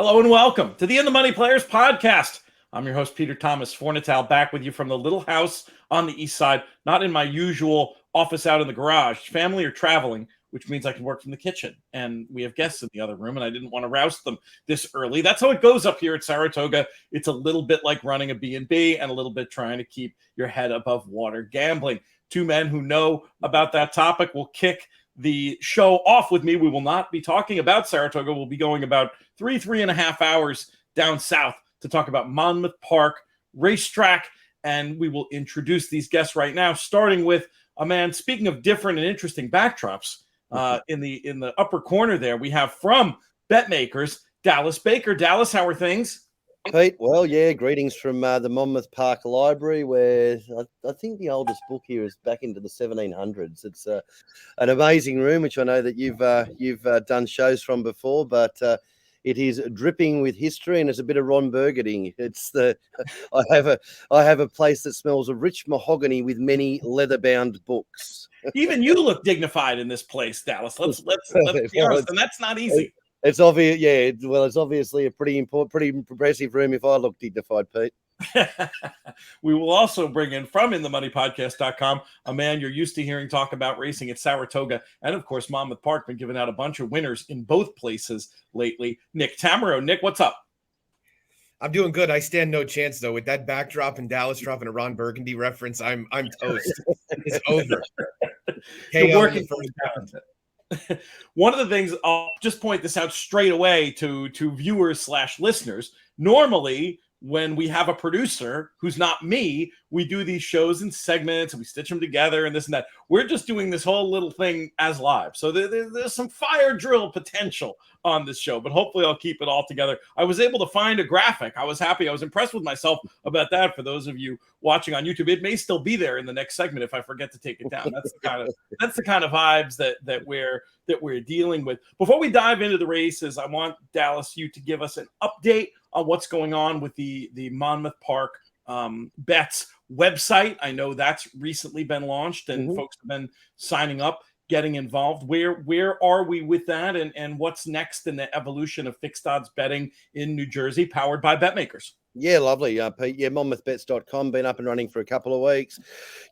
Hello and welcome to the In the Money Players podcast. I'm your host, Peter Thomas Fornital, back with you from the little house on the east side, not in my usual office out in the garage. Family are traveling, which means I can work from the kitchen. And we have guests in the other room, and I didn't want to roust them this early. That's how it goes up here at Saratoga. It's a little bit like running a B&B and a little bit trying to keep your head above water gambling. Two men who know about that topic will kick the show off with me. We will not be talking about Saratoga. We'll be going about three and a half hours down south to talk about Monmouth Park racetrack. And we will introduce these guests right now, starting with a man, speaking of different and interesting backdrops, in the upper corner there, we have from BetMakers, Dallas Baker. Dallas, how are things? Pete, well, yeah, greetings from the Monmouth Park Library, where I think the oldest book here is back into the 1700s. It's an amazing room, which I know that you've done shows from before, but it is dripping with history, and it's a bit of Ron Burgundy. I have a place that smells of rich mahogany with many leather-bound books. Even you look dignified in this place, Dallas. Let's be honest, and that's not easy. It's obvious, yeah. Well, it's obviously a pretty progressive room if I look dignified, Pete. We will also bring in from InTheMoneyPodcast.com a man you're used to hearing talk about racing at Saratoga and, of course, Monmouth Park. Been giving out a bunch of winners in both places lately. Nick Tammaro. Nick, what's up? I'm doing good. I stand no chance, though. With that backdrop and Dallas dropping a Ron Burgundy reference, I'm toast. It's over. You're working for the One of the things, I'll just point this out straight away to viewers / listeners. Normally, when we have a producer who's not me, we do these shows in segments and we stitch them together and this and that. We're just doing this whole little thing as live. So there's some fire drill potential on this show, but hopefully I'll keep it all together. I was able to find a graphic. I was happy. I was impressed with myself about that. For those of you watching on YouTube, it may still be there in the next segment if I forget to take it down. That's the kind of vibes that we're dealing with. Before we dive into the races, I want Dallas, you to give us an update on what's going on with the Monmouth Park bets website. I know that's recently been launched and folks have been signing up, getting involved. Where are we with that, and what's next in the evolution of fixed odds betting in New Jersey, powered by BetMakers? Yeah, lovely, Pete. Yeah, MonmouthBets.com, been up and running for a couple of weeks,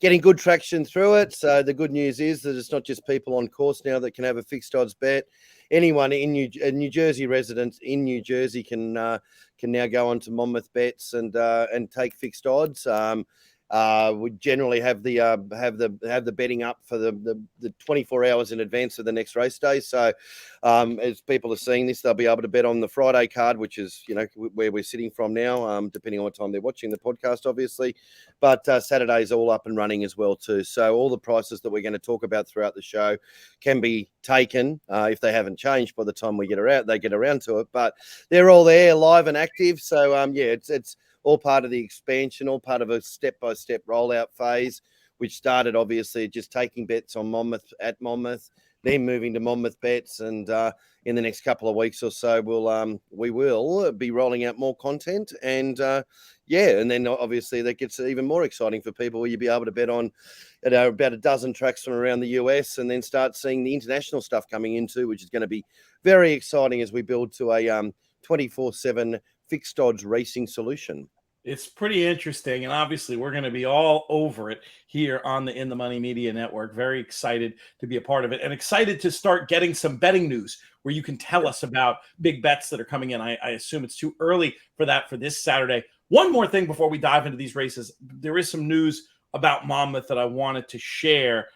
getting good traction through it. So the good news is that it's not just people on course now that can have a fixed odds bet. Anyone in New Jersey residents in New Jersey can now go on to Monmouth Bets and take fixed odds. We generally have the betting up for the 24 hours in advance of the next race day. So as people are seeing this, they'll be able to bet on the Friday card, which is where we're sitting from now, depending on what time they're watching the podcast, obviously. But Saturday's all up and running as well too. So all the prices that we're going to talk about throughout the show can be taken if they haven't changed by the time they get around to it. But they're all there, live and active. So it's all part of the expansion, all part of a step-by-step rollout phase, which started obviously just taking bets on Monmouth, then moving to Monmouth Bets, and in the next couple of weeks or so, we will be rolling out more content, and and then obviously that gets even more exciting for people, where you'll be able to bet on about a dozen tracks from around the US, and then start seeing the international stuff coming into, which is going to be very exciting as we build to a 24/7 fixed odds racing solution. It's pretty interesting, and obviously we're going to be all over it here on the In the Money Media Network. Very excited to be a part of it, and excited to start getting some betting news where you can tell us about big bets that are coming in. I assume it's too early for that for this Saturday. One more thing before we dive into these races. There is some news about Monmouth that I wanted to share,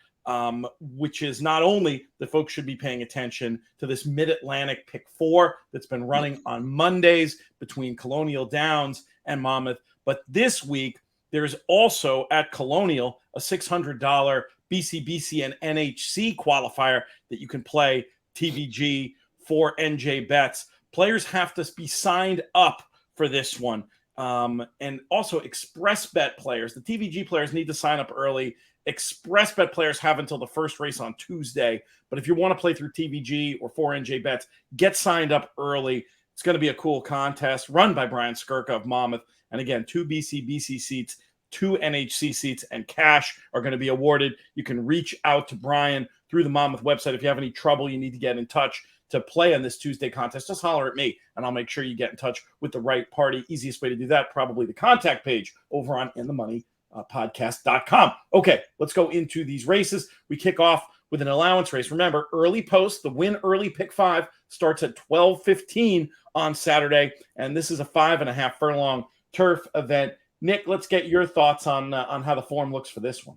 which is not only that folks should be paying attention to this Mid-Atlantic Pick 4 that's been running on Mondays between Colonial Downs and Monmouth, but this week there's also at Colonial a $600 BCBC and NHC qualifier that you can play TVG for NJ Bets. Players have to be signed up for this one. And also Express Bet players, the TVG players need to sign up early. Express Bet players have until the first race on Tuesday. But if you want to play through TVG or 4NJ Bets, get signed up early. It's going to be a cool contest run by Brian Skirka of Monmouth. And again, 2 BCBC seats, 2 NHC seats, and cash are going to be awarded. You can reach out to Brian through the Monmouth website. If you have any trouble, you need to get in touch to play on this Tuesday contest, just holler at me and I'll make sure you get in touch with the right party. Easiest way to do that, probably the contact page over on inthemoneypodcast.com. Okay, let's go into these races. We kick off with an allowance race. Remember, early post, the win early pick 5 starts at 12:15 on Saturday, and this is a 5.5 furlong turf event. Nick, let's get your thoughts on how the form looks for this one.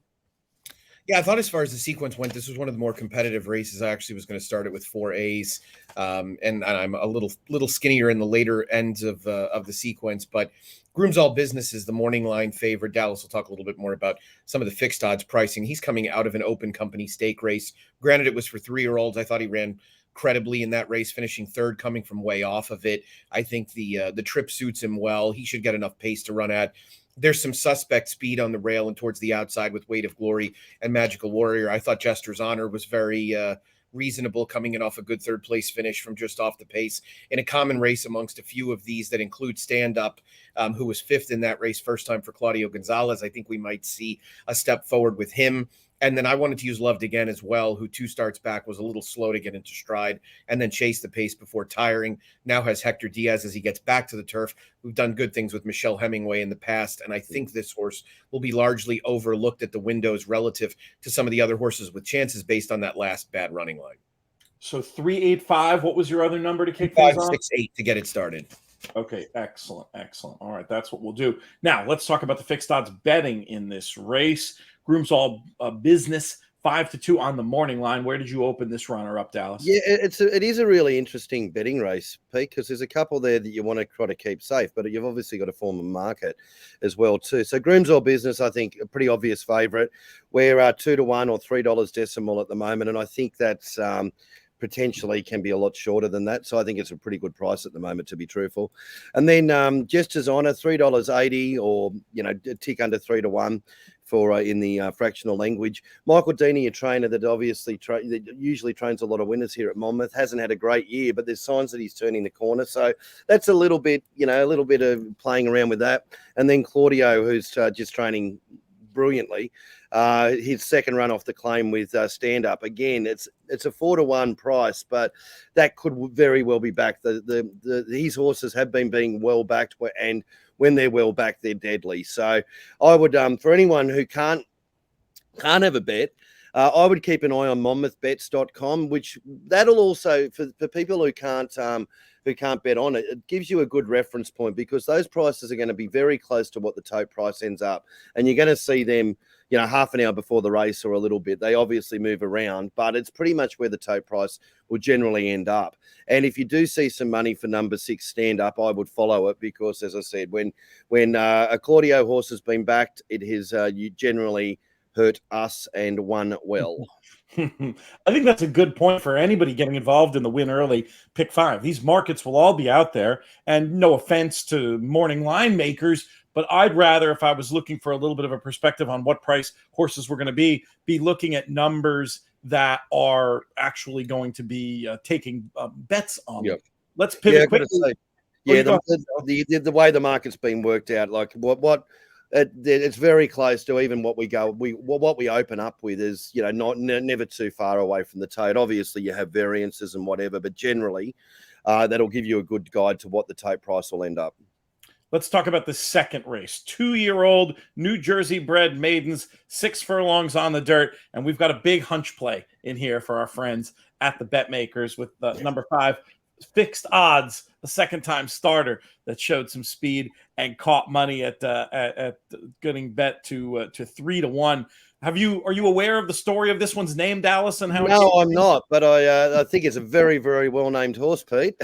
Yeah, I thought as far as the sequence went, this was one of the more competitive races. I actually was going to start it with 4 A's, and I'm a little skinnier in the later ends of the sequence. But Groom's All Business is the morning line favorite. Dallas will talk a little bit more about some of the fixed odds pricing. He's coming out of an open company stake race. Granted, it was for 3-year-olds. I thought he ran credibly in that race, finishing third, coming from way off of it. I think the trip suits him well. He should get enough pace to run at. There's some suspect speed on the rail and towards the outside with Weight of Glory and Magical Warrior. I thought Jester's Honor was very reasonable, coming in off a good third place finish from just off the pace in a common race amongst a few of these that include Stand Up, who was 5th in that race, first time for Claudio Gonzalez. I think we might see a step forward with him. And then I wanted to use Loved Again as well, who 2 starts back was a little slow to get into stride and then chase the pace before tiring. Now has Hector Diaz as he gets back to the turf. We've done good things with Michelle Hemingway in the past, and I think this horse will be largely overlooked at the windows relative to some of the other horses with chances based on that last bad running line. So 385, what was your other number to kick things off? 568 to get it started. Okay, excellent. All right, that's what we'll do. Now, let's talk about the fixed odds betting in this race. Groom's All Business, 5-2 on the morning line. Where did you open this runner up, Dallas? Yeah, it is a really interesting betting race, Pete, because there's a couple there that you want to try to keep safe, but you've obviously got to form a market as well too. So Groom's All Business, I think, a pretty obvious favourite. We're 2-1 or $3 decimal at the moment, and I think that's potentially can be a lot shorter than that. So I think it's a pretty good price at the moment, to be truthful. And then Jester's Honor, $3.80 or, a tick under 3-1 for in the fractional language. Michael Deeney, a trainer that obviously that usually trains a lot of winners here at Monmouth, hasn't had a great year, but there's signs that he's turning the corner. So that's a little bit of playing around with that. And then Claudio, who's just training brilliantly. His second run off the claim with Stand Up. Again, it's a 4-1 price, but that could very well be backed. These horses have been being well backed, and when they're well backed, they're deadly. So I would, for anyone who can't have a bet, I would keep an eye on monmouthbets.com, which that'll also for people who can't bet on it, it gives you a good reference point, because those prices are going to be very close to what the tote price ends up, and you're going to see them, half an hour before the race or a little bit. They obviously move around, but it's pretty much where the tote price will generally end up. And if you do see some money for number 6 Stand Up, I would follow it, because, as I said, when a Claudio horse has been backed, it has you generally hurt us and won well. I think that's a good point for anybody getting involved in the win early pick 5. These markets will all be out there, and no offense to morning line makers, but I'd rather, if I was looking for a little bit of a perspective on what price horses were going to be looking at numbers that are actually going to be taking bets on them. Let's pivot quickly. The way the market's been worked out, like it's very close to even what we open up with is, never too far away from the tote. Obviously, you have variances and whatever, but generally, that'll give you a good guide to what the tote price will end up. Let's talk about the second race. 2-year-old New Jersey bred maidens, 6 furlongs on the dirt, and we've got a big hunch play in here for our friends at the Bet Makers with number 5. Fixed odds, the second-time starter that showed some speed and caught money at getting bet to 3-1. Are you aware of the story of this one's name, Dallas? And how? No, I'm not, but I think it's a very, very well named horse, Pete.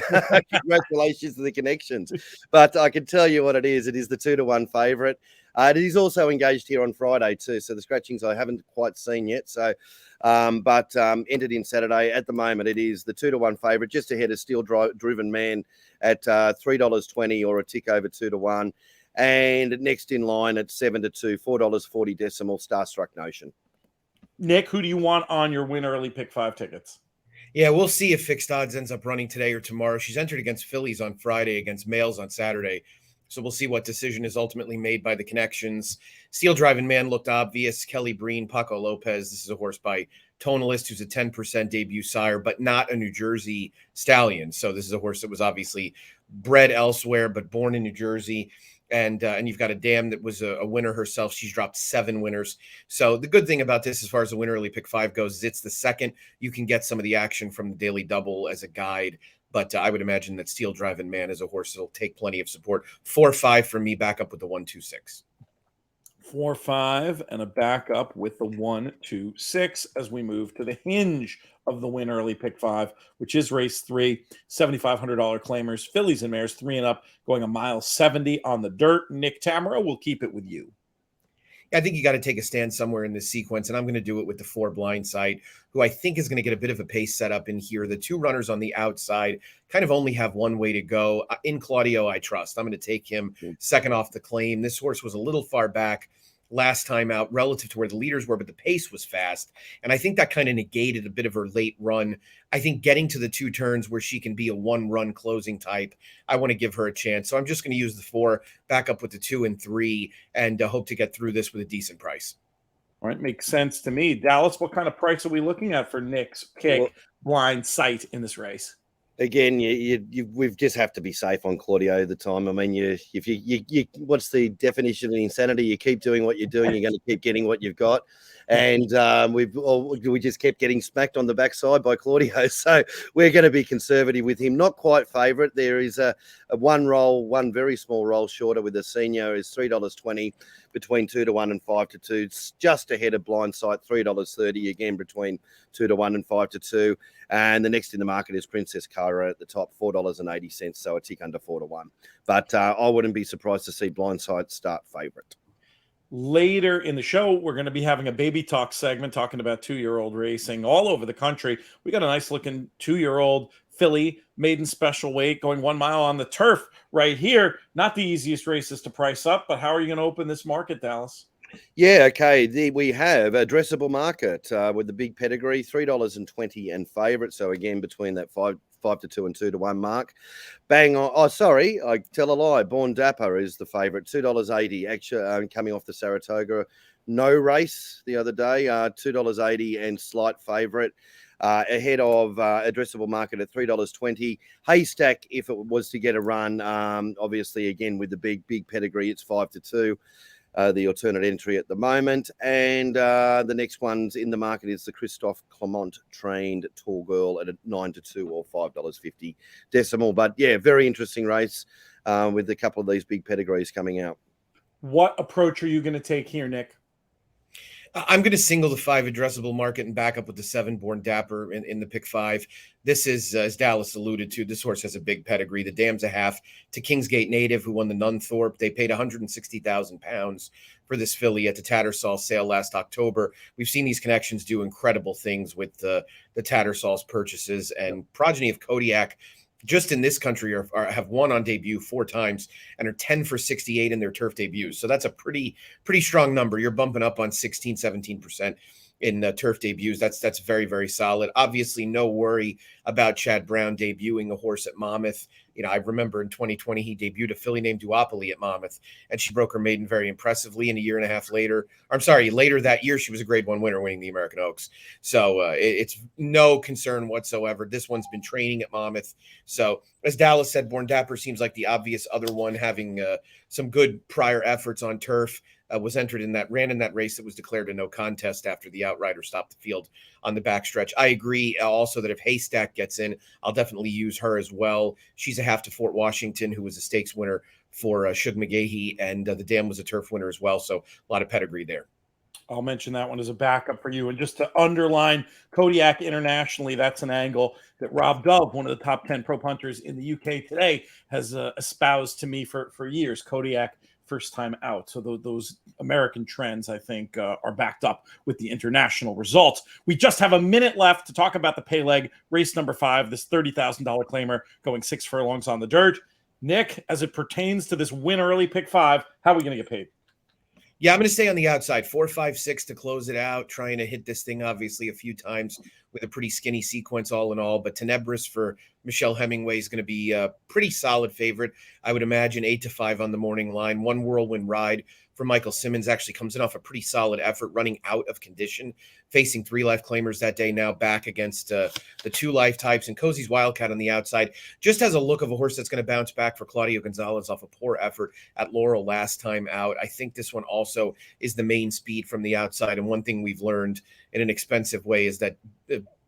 Congratulations to the connections. But I can tell you what it is. It is the 2-1 favourite. It is also engaged here on Friday too. So the scratchings I haven't quite seen yet. So, but entered in Saturday. At the moment, it is the 2-1 favourite, just ahead of Steel Driven Man at $3.20 or a tick over 2-1. And next in line at 7-2, $4.40 decimal, Starstruck Notion. Nick, who do you want on your win early pick 5 tickets? Yeah, we'll see if fixed odds ends up running today or tomorrow. She's entered against fillies on Friday, against males on Saturday. So we'll see what decision is ultimately made by the connections. Steel Driving Man looked obvious. Kelly Breen, Paco Lopez. This is a horse by Tonalist, who's a 10% debut sire, but not a New Jersey stallion. So this is a horse that was obviously bred elsewhere, but born in New Jersey. And you've got a dam that was a winner herself. She's dropped 7 winners. So the good thing about this, as far as the Win Early Pick 5 goes, is it's the second. You can get some of the action from the Daily Double as a guide. But I would imagine that Steel Driving Man is a horse that'll take plenty of support. 4-5 for me, back up with the 1-2-6. 4-5 and a backup with the 1-2-6 as we move to the hinge of the Win Early Pick 5, which is race 3, $7,500 claimers, fillies and mares 3 and up, going 1.70 miles on the dirt. Nick Tammaro, will keep it with you. I think you got to take a stand somewhere in this sequence, and I'm going to do it with the 4 Blindside, who I think is going to get a bit of a pace set up in here. The 2 runners on the outside kind of only have one way to go. In Claudio, I trust. I'm going to take him second off the claim. This horse was a little far back last time out relative to where the leaders were, but the pace was fast. And I think that kind of negated a bit of her late run. I think getting to the 2 turns where she can be a 1-run closing type, I want to give her a chance. So I'm just going to use the 4, back up with the 2 and 3, and hope to get through this with a decent price. All right, makes sense to me. Dallas, what kind of price are we looking at for Nick's pick blind sight in this race? Again, we just have to be safe on Claudio the time. I mean, if you what's the definition of insanity? You keep doing what you're doing, you're going to keep getting what you've got. And we just kept getting smacked on the backside by Claudio. So we're going to be conservative with him. Not quite favourite. There is a one very small roll shorter with a senior is $3.20 between 2-1 and 5-2. It's just ahead of Blindsight, $3.30 again between 2-1 and 5-2. And the next in the market is Princess Cara at the top, $4.80. So a tick under 4-1. But I wouldn't be surprised to see Blindsight start favourite. Later in the show, we're going to be having a baby talk segment talking about 2-year-old racing all over the country. We got a nice looking 2-year-old filly, maiden special weight, going 1 mile on the turf right here. Not the easiest races to price up, but how are you going to open this market, Dallas? Yeah, okay. We have a dressable market with the big pedigree, $3.20 and favourite. So again, between that 5-2 and 2-1 mark. Bang on. Oh, sorry, I tell a lie. Born Dapper is the favourite, $2.80. Actually, coming off the Saratoga no race the other day, $2.80 and slight favourite. Ahead of addressable market at $3.20. Haystack, if it was to get a run, obviously again with the big pedigree, it's 5-2. The alternate entry at the moment. And the next one's in the market is the Christophe Clement trained tall girl at a 9-2 or $5.50 decimal. But yeah, very interesting race with a couple of these big pedigrees coming out. What approach are you going to take here, Nick? I'm going to single the 5 addressable market and back up with the 7 Born Dapper in the pick 5. This is, as Dallas alluded to, this horse has a big pedigree. The dam's a half to Kingsgate native who won the Nunthorpe. They paid £160,000 for this filly at the Tattersall sale last October. We've seen these connections do incredible things with the Tattersall's purchases, and progeny of Kodiak just in this country have won on debut 4 times and are 10 for 68 in their turf debuts. So that's a pretty strong number. You're bumping up on 16, 17% in turf debuts. That's very, very solid. Obviously, no worry about Chad Brown debuting a horse at Monmouth. You know, I remember in 2020, he debuted a filly named Duopoly at Monmouth, and she broke her maiden very impressively. And a year and a half later, later that year, she was a Grade 1 winner, winning the American Oaks. So it's no concern whatsoever. This one's been training at Monmouth. So as Dallas said, Born Dapper seems like the obvious other one, having some good prior efforts on turf. Ran in that race that was declared a no contest after the outrider stopped the field on the backstretch. I agree also that if Haystack gets in, I'll definitely use her as well. She's a half to Fort Washington, who was a stakes winner for Shug McGahee, and the dam was a turf winner as well. So a lot of pedigree there. I'll mention that one as a backup for you. And just to underline Kodiak internationally, that's an angle that Rob Dove, one of the top 10 pro punters in the UK today, has espoused to me for years. Kodiak first time out. So those American trends, I think, are backed up with the international results. We just have a minute left to talk about the pay leg, race number 5, this $30,000 claimer going 6 furlongs on the dirt. Nick, as it pertains to this Win Early Pick 5, how are we going to get paid? Yeah, I'm going to stay on the outside, 4, 5, 6 to close it out, trying to hit this thing obviously a few times with a pretty skinny sequence all in all. But Tenebris for Michelle Hemingway is going to be a pretty solid favorite. I would imagine 8-5 on the morning line. One Whirlwind Ride for Michael Simmons actually comes in off a pretty solid effort, running out of condition, facing 3 life claimers that day, now back against the 2 life types, and Cozy's Wildcat on the outside. Just has a look of a horse that's going to bounce back for Claudio Gonzalez off a poor effort at Laurel last time out. I think this one also is the main speed from the outside, and one thing we've learned in an expensive way is that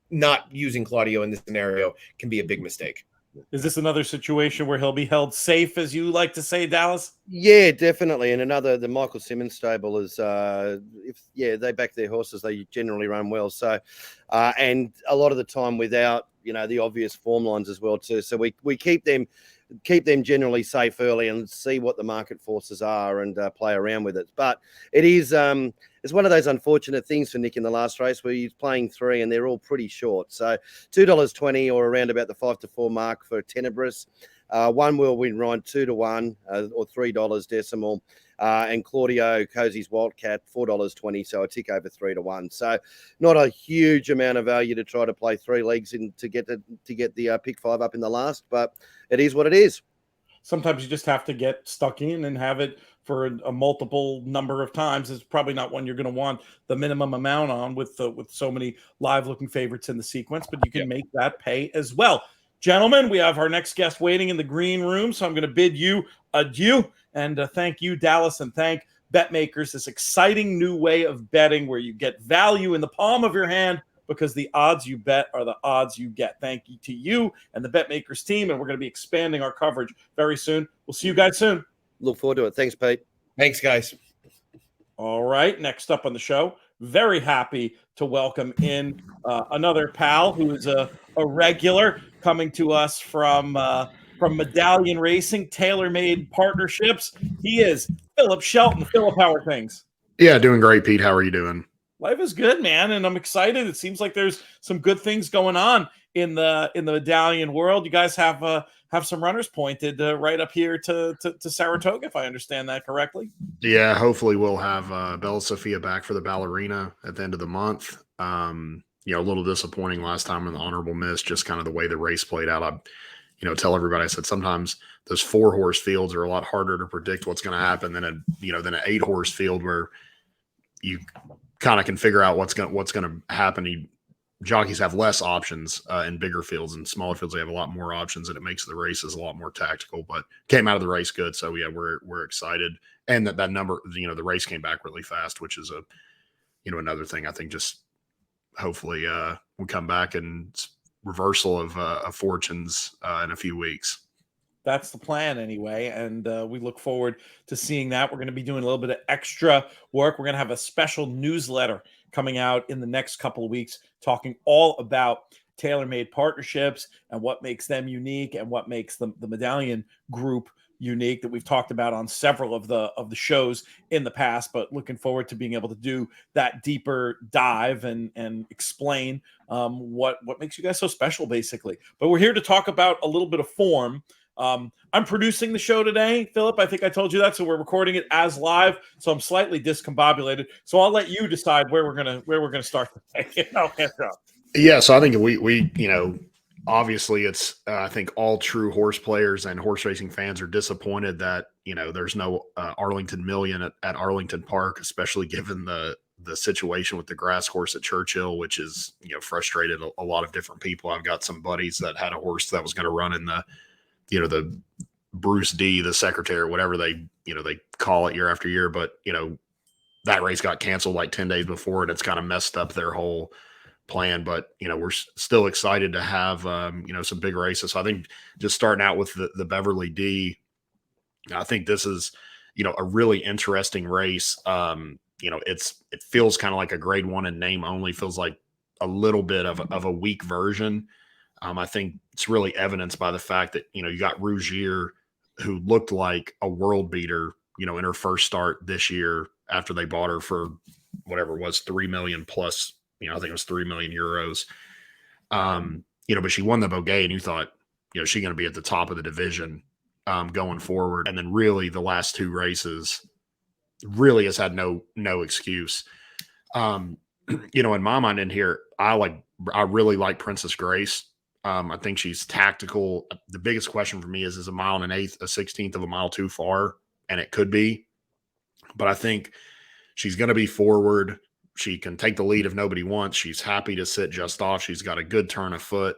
not using Claudio in this scenario can be a big mistake. Is this another situation where he'll be held safe, as you like to say, Dallas? Yeah, definitely. And the Michael Simmons stable is, they back their horses, they generally run well. So, and a lot of the time without, the obvious form lines as well too. So we keep them generally safe early and see what the market forces are and play around with it. But it is, it's one of those unfortunate things for Nick in the last race where he's playing 3 and they're all pretty short. So $2.20 or around about the 5-4 mark for Tenebris. One Whirlwind Ride 2-1 or $3 decimal. And Claudio Cozy's Wildcat $4.20, so a tick over 3-1. So not a huge amount of value to try to play 3 legs in to get the pick 5 up in the last, but it is what it is. Sometimes you just have to get stuck in and have it for a multiple number of times. It's probably not one you're going to want the minimum amount on with so many live looking favorites in the sequence, but you can make that pay as well. Gentlemen, we have our next guest waiting in the green room, so I'm going to bid you adieu and thank you, Dallas, and thank BetMakers, this exciting new way of betting where you get value in the palm of your hand because the odds you bet are the odds you get. Thank you to you and the BetMakers team, and we're going to be expanding our coverage very soon. We'll see you guys soon. Look forward to it. Thanks, Pete. Thanks, guys. All right, next up on the show, very happy to welcome in another pal who is a regular coming to us from Medallion Racing, tailor-made partnerships. He is Phillip Shelton. Phillip, how are things? Yeah, doing great, Pete. How are you doing? Life is good, man, and I'm excited. It seems like there's some good things going on in the Medallion world. You guys have some runners pointed right up here to Saratoga, if I understand that correctly. Yeah, hopefully we'll have Bella Sophia back for the ballerina at the end of the month. A little disappointing last time in the honorable miss, just kind of the way the race played out. I tell everybody, I said sometimes those 4-horse fields are a lot harder to predict what's going to happen than an 8-horse field where you kind of can figure out what's going to happen. Jockeys have less options in bigger fields, and smaller fields they have a lot more options, and it makes the races a lot more tactical. But came out of the race good, so yeah, we're excited, and that number, the race came back really fast, which is another thing. I think just hopefully we come back and reversal of fortunes in a few weeks. That's the plan anyway, and we look forward to seeing that. We're going to be doing a little bit of extra work. We're going to have a special newsletter coming out in the next couple of weeks talking all about tailor-made partnerships and what makes them unique and what makes the Medallion group unique that we've talked about on several of the shows in the past, but looking forward to being able to do that deeper dive and explain what makes you guys so special, basically. But we're here to talk about a little bit of form. I'm producing the show today, Phillip. I think I told you that, so we're recording it as live. So I'm slightly discombobulated. So I'll let you decide where we're gonna start today. Yeah, so I think we obviously it's I think all true horse players and horse racing fans are disappointed that there's no Arlington Million at Arlington Park, especially given the situation with the grass horse at Churchill, which is frustrated a lot of different people. I've got some buddies that had a horse that was going to run in the the Bruce D, the secretary, whatever they call it year after year, but that race got canceled like 10 days before, and it's kind of messed up their whole plan. But we're still excited to have some big races. So I think just starting out with the Beverly D, I think this is a really interesting race. It feels kind of like a grade 1 in name only, feels like a little bit of a weak version. I think it's really evidenced by the fact that you got Rougier, who looked like a world beater in her first start this year after they bought her for whatever it was, 3 million plus, I think it was 3 million euros. But she won the Beaugay, and you thought, she's going to be at the top of the division going forward. And then really the last 2 races really has had no excuse. In my mind in here, I like I really like Princess Grace. I think she's tactical. The biggest question for me is a mile and an eighth, a 16th of a mile too far? And it could be, but I think she's going to be forward. She can take the lead if nobody wants. She's happy to sit just off. She's got a good turn of foot.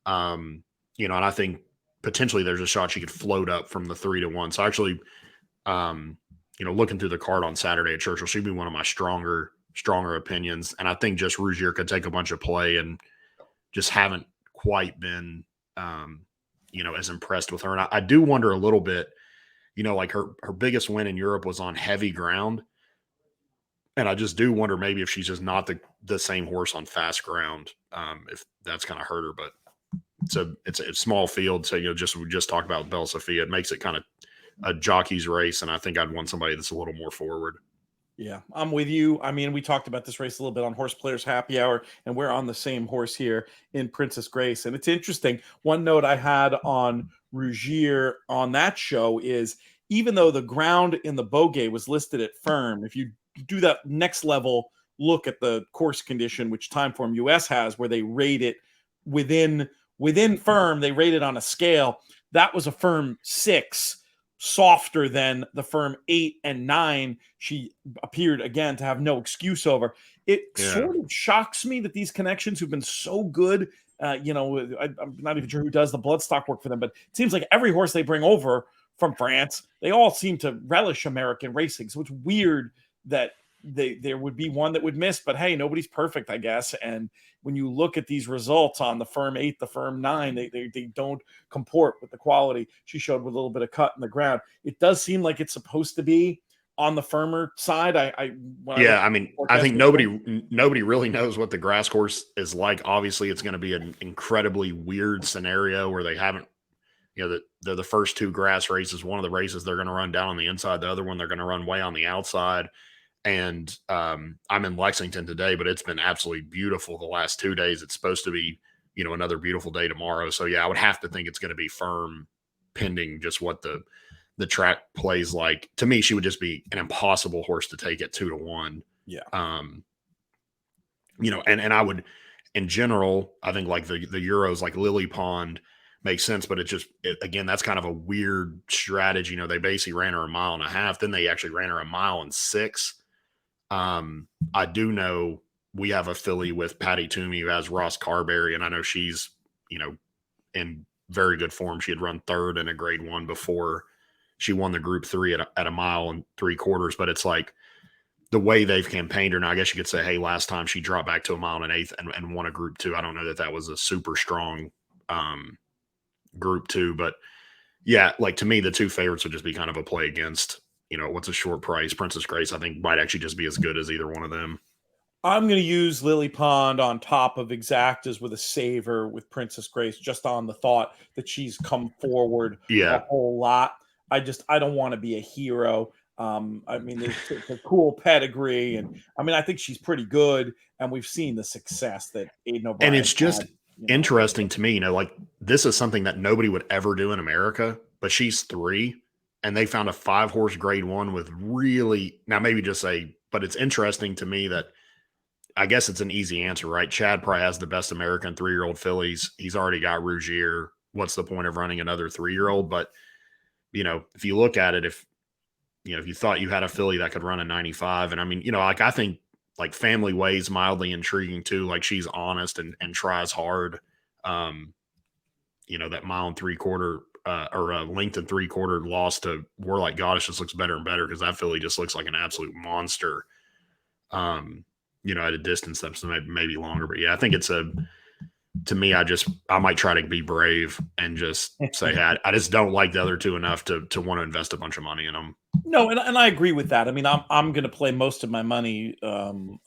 And I think potentially there's a shot she could float up from the 3-1. So actually, looking through the card on Saturday at Churchill, she'd be one of my stronger opinions. And I think just Rougier could take a bunch of play and just haven't quite been, as impressed with her. And I do wonder a little bit, like her biggest win in Europe was on heavy ground. And I just do wonder maybe if she's just not the same horse on fast ground, if that's kind of hurt her. But it's a small field. So, we just talked about Bella Sophia. It makes it kind of a jockey's race. And I think I'd want somebody that's a little more forward. Yeah, I'm with you. I mean, we talked about this race a little bit on Horse Players Happy Hour, and we're on the same horse here in Princess Grace. And it's interesting. One note I had on Rougier on that show is even though the ground in the Bogey was listed at firm, if you do that next level look at the course condition, which Timeform US has, where they rate it within firm, they rate it on a scale. That was a firm 6. Softer than the firm 8 and 9 she appeared again to have no excuse over. It sort of shocks me that these connections who've been so good, I'm not even sure who does the bloodstock work for them, but it seems like every horse they bring over from France, they all seem to relish American racing. So it's weird that there would be one that would miss, but hey, nobody's perfect, I guess. And when you look at these results on the firm 8, the firm 9, they don't comport with the quality she showed with a little bit of cut in the ground. It does seem like it's supposed to be on the firmer side. I think nobody really knows what the grass course is like. Obviously, it's going to be an incredibly weird scenario where they haven't, they're the first 2 grass races. One of the races they're going to run down on the inside, the other one they're going to run way on the outside. And I'm in Lexington today, but it's been absolutely beautiful the last 2 days. It's supposed to be, another beautiful day tomorrow. So yeah, I would have to think it's going to be firm, pending just what the track plays like. To me, she would just be an impossible horse to take at 2-1. Yeah. And I would, in general, I think like the Euros, like Lily Pond makes sense, but again, that's kind of a weird strategy. They basically ran her a mile and a half. Then they actually ran her a mile and 6. I do know we have a filly with Patty Toomey who has Ross Carberry, and I know she's, in very good form. She had run 3rd in a grade 1 before she won the group 3 at a mile and 3/4. But it's like the way they've campaigned her. Now, I guess you could say, hey, last time she dropped back to a mile and an eighth and won a group 2. I don't know that was a super strong group 2, but yeah, like to me, the 2 favorites would just be kind of a play against, what's a short price. Princess Grace, I think, might actually just be as good as either one of them. I'm going to use Lily Pond on top of Exactas with a saver with Princess Grace, just on the thought that she's come forward a whole lot. I don't want to be a hero. It's a cool pedigree, and I think she's pretty good, and we've seen the success that Aidan O'Brien and it's just had, interesting to me, like this is something that nobody would ever do in America, but she's 3. And they found a 5-horse grade 1 with really, now maybe just say, but it's interesting to me that I guess it's an easy answer, right? Chad probably has the best American 3-year-old fillies. He's already got Rougier. What's the point of running another 3-year-old? But, if you look at it, if you thought you had a filly that could run a 95, and I think like Family Way's mildly intriguing too. Like she's honest and tries hard. That mile and 3/4 or a length and 3/4 loss to Warlike Goddess just looks better and better because that filly just looks like an absolute monster. At a distance that's maybe longer, but yeah, I think it's to me, I might try to be brave and just say, hey, I just don't like the other 2 enough to want to invest a bunch of money in them. No, and I agree with that. I'm going to play most of my money on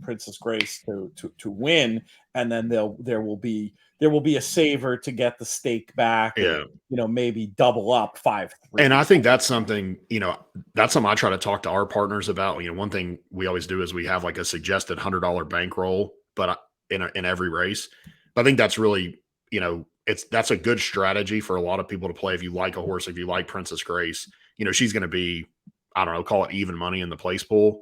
Princess Grace to win, and then there will be a saver to get the stake back. Yeah, and, maybe double up 5-3. And I think that's something I try to talk to our partners about. One thing we always do is we have like a suggested $100 bankroll, but in every race. But I think that's really that's a good strategy for a lot of people to play if you like a horse, if you like Princess Grace. She's going to be, I don't know, call it even money in the place pool.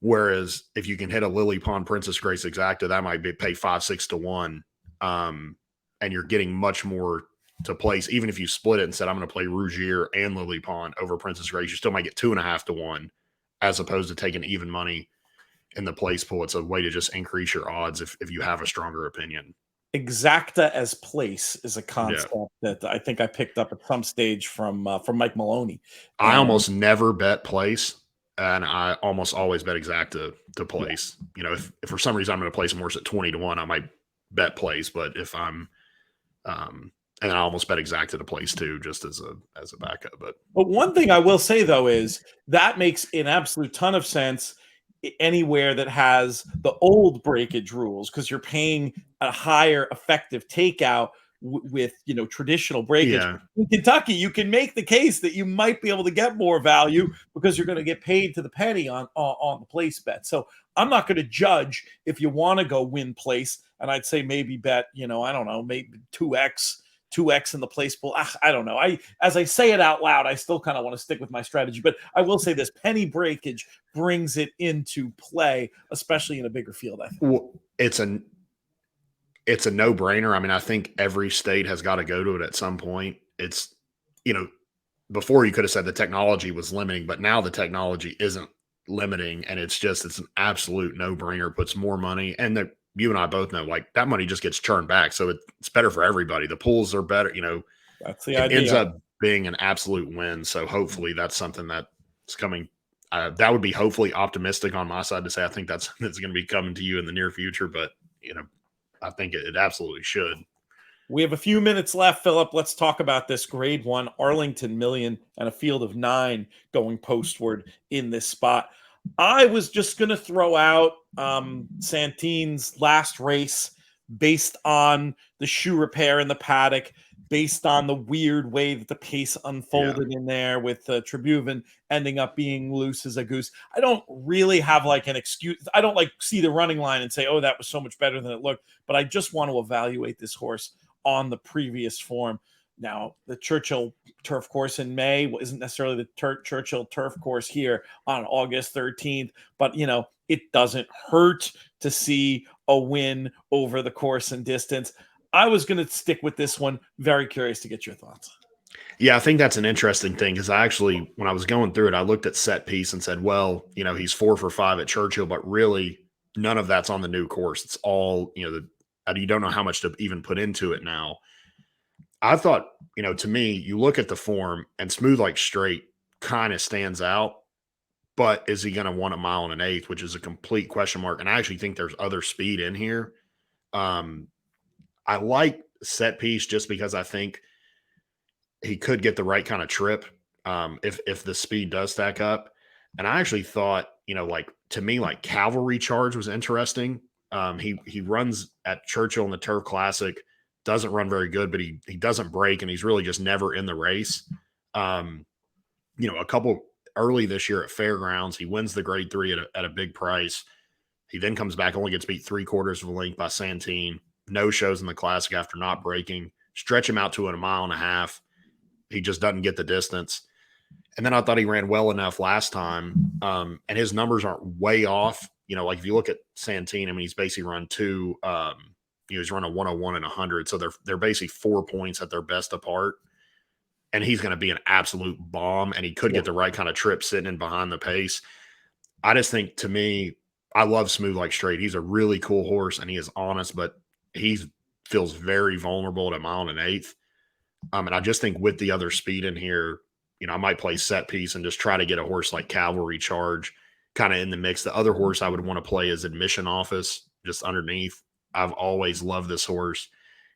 Whereas if you can hit a Lily Pond Princess Grace Exacta, that might be pay 5-6 to 1. And you're getting much more to place. Even if you split it and said, I'm going to play Rougier and Lily Pond over Princess Grace, you still might get 2.5 to 1, as opposed to taking even money in the place pool. It's a way to just increase your odds if you have a stronger opinion. Exacta as place is a concept that I think I picked up at some stage from Mike Maloney. I almost never bet place, and I almost always bet exacta to place. You know, if for some reason I'm going to place some horse at 20 to 1, I might bet place. But if I'm and I almost bet exacta to place too, just as a backup. But one thing I will say though is that makes an absolute ton of sense anywhere that has the old breakage rules, because you're paying a higher effective takeout with traditional breakage. Yeah. In Kentucky, you can make the case that you might be able to get more value because you're going to get paid to the penny on the place bet. So I'm not going to judge if you want to go win place, and I'd say maybe bet I don't know, maybe 2x in the place pool. I don't know. As I say it out loud, I still kind of want to stick with my strategy, but I will say this: penny breakage brings it into play, especially in a bigger field. I think. Well, it's a no-brainer. I mean, I think every state has got to go to it at some point. It's, before you could have said the technology was limiting, but now the technology isn't limiting, and it's an absolute no-brainer. Puts more money, and you and I both know, like, that money just gets churned back. So it's better for everybody. The pools are better, That's the idea. It ends up being an absolute win. So hopefully that's something that's coming. That would be hopefully optimistic on my side to say, I think that's going to be coming to you in the near future, but I think it absolutely should. We have a few minutes left, Phillip. Let's talk about this Grade 1 Arlington Million and a field of 9 going postward in this spot. I was just going to throw out Santine's last race based on the shoe repair in the paddock, based on the weird way that the pace unfolded in there with Tribhuvan ending up being loose as a goose. I don't really have like an excuse. I don't see the running line and say, oh, that was so much better than it looked. But I just want to evaluate this horse on the previous form. Now, the Churchill turf course in May isn't necessarily the Churchill turf course here on August 13th, but, it doesn't hurt to see a win over the course and distance. I was going to stick with this one. Very curious to get your thoughts. Yeah, I think that's an interesting thing, because I actually, when I was going through it, I looked at set piece and said, well, he's 4 for 5 at Churchill, but really none of that's on the new course. It's all, you don't know how much to even put into it now. I thought, to me, you look at the form and Smooth Like Straight kind of stands out, but is he going to want 1 mile and 1/8, which is a complete question mark. And I actually think there's other speed in here. I like set piece just because I think he could get the right kind of trip if the speed does stack up. And I actually thought, to me, like Cavalry Charge was interesting. He runs at Churchill in the Turf Classic, doesn't run very good, but he doesn't break, and he's really just never in the race. A couple early this year at Fairgrounds, he wins the Grade 3 at a big price. He then comes back, only gets beat 3/4 of a length by Santine. No shows in the Classic after not breaking. Stretch him out to 1.5 miles. He just doesn't get the distance. And then I thought he ran well enough last time, and his numbers aren't way off. Like if you look at Santine, I mean, he's basically run 2. He's run a 101 and 100, so they're basically 4 points at their best apart. And he's going to be an absolute bomb, and he could get the right kind of trip sitting in behind the pace. I just think, to me, I love Smooth Like Straight. He's a really cool horse, and he is honest, but he feels very vulnerable at 1 mile and 1/8. And I just think with the other speed in here, I might play set piece and just try to get a horse like Cavalry Charge kind of in the mix. The other horse I would want to play is Admission Office, just underneath. I've always loved this horse.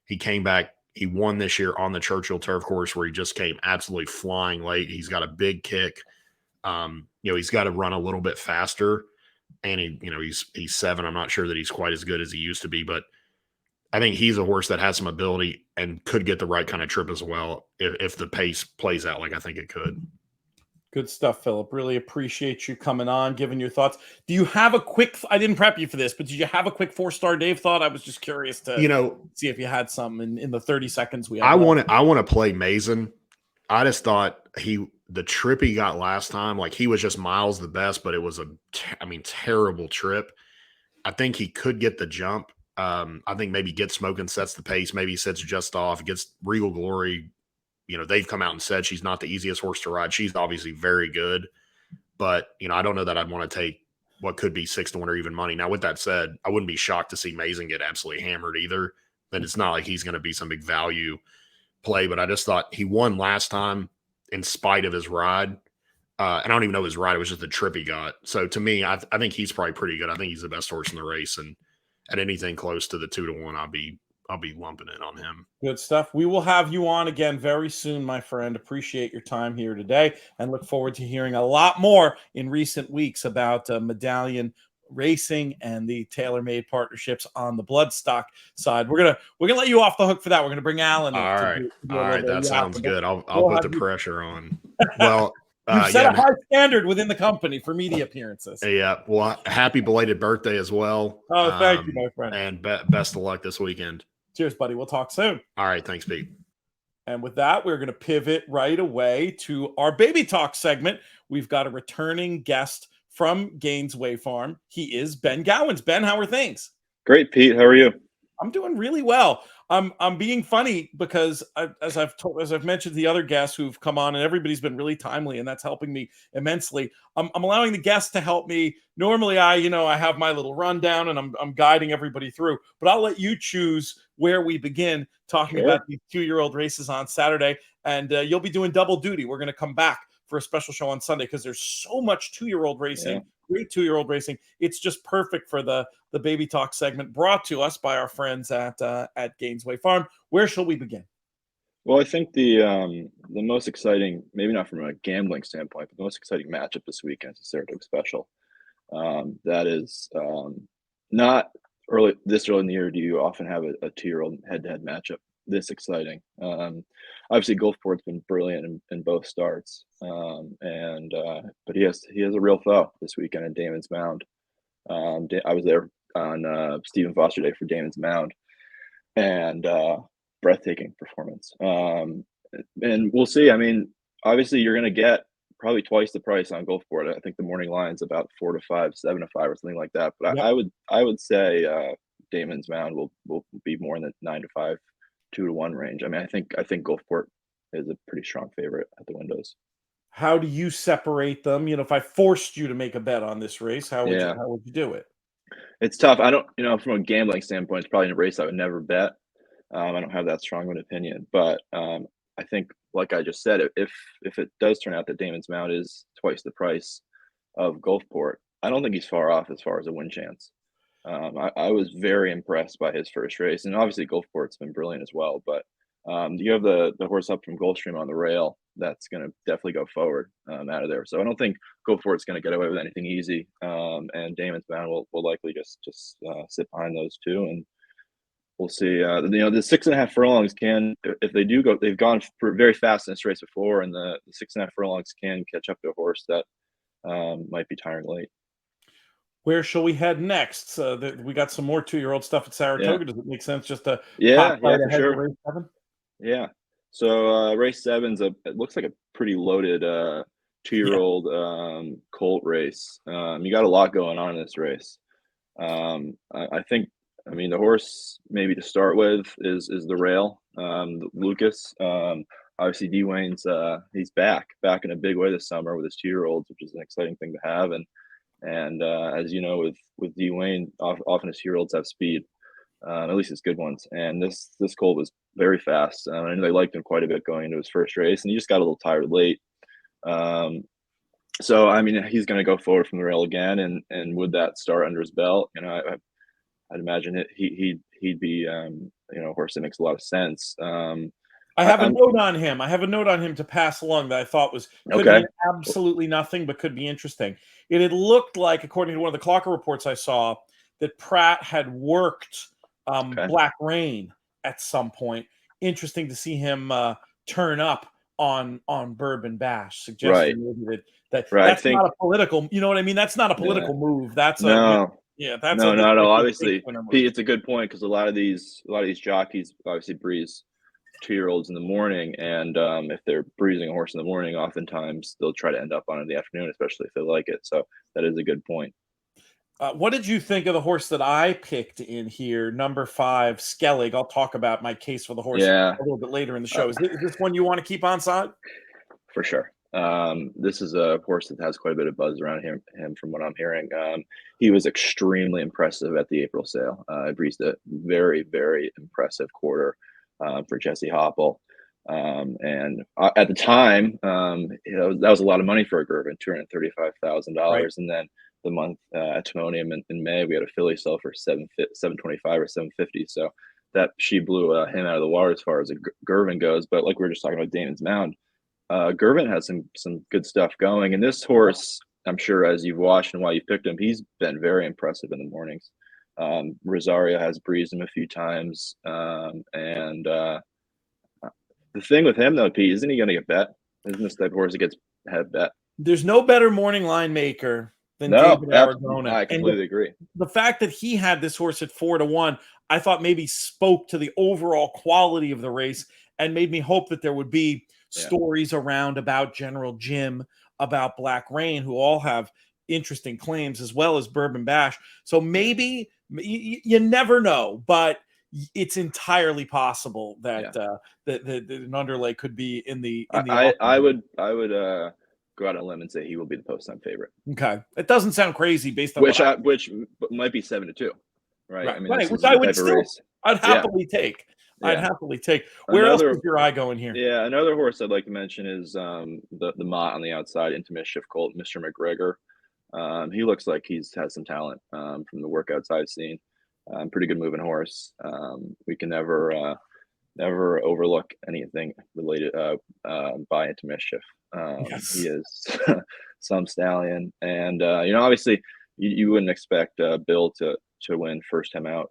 He came back. He won this year on the Churchill turf course, where he just came absolutely flying late. He's got a big kick. He's got to run a little bit faster, and he's 7. I'm not sure that he's quite as good as he used to be, but I think he's a horse that has some ability and could get the right kind of trip as well if the pace plays out like I think it could. Good stuff, Phillip. Really appreciate you coming on, giving your thoughts. Do you have a quick, I didn't prep you for this, but did you have a quick 4-star Dave thought? I was just curious to see if you had some in the 30 seconds we have. I want to play Maiden. I just thought the trip he got last time, like he was just miles the best, but it was terrible trip. I think he could get the jump. I think maybe Get Smoking sets the pace. Maybe he sits just off, gets Regal Glory. They've come out and said she's not the easiest horse to ride. She's obviously very good, but I don't know that I'd want to take what could be 6-1 or even money. Now, with that said, I wouldn't be shocked to see Maiden get absolutely hammered either. But it's not like he's going to be some big value play. But I just thought he won last time in spite of his ride. And I don't even know his ride. It was just the trip he got. So to me, I think he's probably pretty good. I think he's the best horse in the race. And at anything close to the 2-1, I'll be lumping in on him. Good stuff. We will have you on again very soon, my friend. Appreciate your time here today and look forward to hearing a lot more in recent weeks about Medallion Racing and the TaylorMade partnerships on the bloodstock side. We're gonna let you off the hook for that. We're gonna bring Alan in. All right, that sounds good. I'll put the pressure on. Well, you've set a high standard within the company for media appearances. Yeah. Well, happy belated birthday as well. Oh, thank you, my friend. And best of luck this weekend. Cheers, buddy. We'll talk soon. All right. Thanks, Pete. And with that, we're going to pivot right away to our Baby Talk segment. We've got a returning guest from Gainesway Farm. He is Ben Gowans. Ben, how are things? Great, Pete. How are you? I'm doing really well. I'm being funny because as I've mentioned to the other guests who've come on, and everybody's been really timely, and that's helping me immensely. I'm allowing the guests to help me. Normally, I have my little rundown and I'm guiding everybody through, but I'll let you choose where we begin talking about these 2-year-old races on Saturday, and you'll be doing double duty. We're going to come back for a special show on Sunday because there's so much 2-year-old racing. Great 2-year-old racing. It's just perfect for the Baby Talk segment brought to us by our friends at Gainesway Farm. Where shall we begin? Well, I think the most exciting, maybe not from a gambling standpoint, but the most exciting matchup this weekend is the Saratoga Special. That is not this early in the year. Do you often have a 2-year-old head-to-head matchup this exciting? Obviously, Gulfport's been brilliant in both starts, but he has a real foe this weekend at Damon's Mound. I was there on Stephen Foster Day for Damon's Mound, and breathtaking performance. And we'll see. I mean, obviously, you're going to get probably twice the price on Gulfport. I think the morning line's about 4 to 5, 7 to 5, or something like that. But I would say Damon's Mound will be more in the 9 to 5, 2 to 1 range. I mean, I think Gulfport is a pretty strong favorite at the windows. How do you separate them? If I forced you to make a bet on this race, how would you do it? It's tough. I don't, from a gambling standpoint, it's probably a race I would never bet. I don't have that strong of an opinion, but I think, like I just said, if it does turn out that Damon's Mound is twice the price of Gulfport, I don't think he's far off as far as a win chance. I was very impressed by his first race, and obviously Gulfport's been brilliant as well. But you have the horse up from Gulfstream on the rail that's going to definitely go forward out of there. So I don't think Gulfport's going to get away with anything easy, and Damon's Mound will likely just sit behind those two, and we'll see. The 6.5 furlongs can, if they do go, they've gone very fast in this race before, and the 6.5 furlongs can catch up to a horse that might be tiring late. Where shall we head next? We got some more 2-year-old stuff at Saratoga. Does it make sense just to for ahead sure. to race 7? Yeah. So race 7's it looks like a pretty loaded 2-year-old colt race. You got a lot going on in this race. I think, the horse maybe to start with is the rail, Lucas. Obviously, Dwayne's he's back in a big way this summer with his 2-year-olds, which is an exciting thing to have. And as you know, with Dwayne, often his 2-year-olds have speed, at least his good ones. And this colt was very fast. I know they liked him quite a bit going into his first race, and he just got a little tired late. So he's going to go forward from the rail again, and with that start under his belt, I'd imagine he'd be a horse that makes a lot of sense. I have a note on him. I have a note on him to pass along that I thought could be absolutely nothing, but could be interesting. It had looked like, according to one of the Clocker reports I saw, that Pratt had worked Black Rain at some point. Interesting to see him turn up on Bourbon Bash, suggesting that's not a political. You know what I mean? That's not a political move. That's that's no. Obviously, Pete, it's a good point because a lot of these jockeys obviously breeze 2-year-olds in the morning, and if they're breezing a horse in the morning, oftentimes they'll try to end up on it in the afternoon, especially if they like it. So that is a good point. What did you think of the horse that I picked in here, number 5, Skellig? I'll talk about my case for the horse Yeah, a little bit later in the show. Is this one you want to keep on side? for sure. This is a horse that has quite a bit of buzz around him from what I'm hearing. He was extremely impressive at the April sale. I breezed a very, very impressive quarter for Jesse Hopple. And at the time, that was a lot of money for a Gervin, $235,000. Right. And then the month at Timonium in May, we had a filly sell for $725 or $750. So that she blew him out of the water as far as a Gervin goes. But like we were just talking about Damon's Mound, Gervin has some good stuff going. And this horse, I'm sure as you've watched and why you picked him, he's been very impressive in the mornings. Rosario has breezed him a few times. The thing with him, though, Pete, isn't he going to get bet? Isn't this type of horse that gets head bet? There's no better morning line maker than David Aragona. I completely agree. The fact that he had this horse at 4-1, I thought maybe spoke to the overall quality of the race and made me hope that there would be stories around about General Jim, about Black Rain, who all have interesting claims, as well as Bourbon Bash. So maybe you never know, but it's entirely possible that that an underlay could be in the. I would go out on a limb and say he will be the post-time favorite. Okay, it doesn't sound crazy based on which might be 7-2, right? I mean, right. Which I would still, I'd happily take. Yeah. I'd happily take. Where else is your eye going here? Yeah, another horse I'd like to mention is the Mott on the outside, Into Mischief colt, Mr. McGregor. He looks like he's has some talent from the workouts I've seen. Pretty good moving horse. We can never overlook anything related by Into Mischief. He is some stallion, and obviously you wouldn't expect Bill to win first time out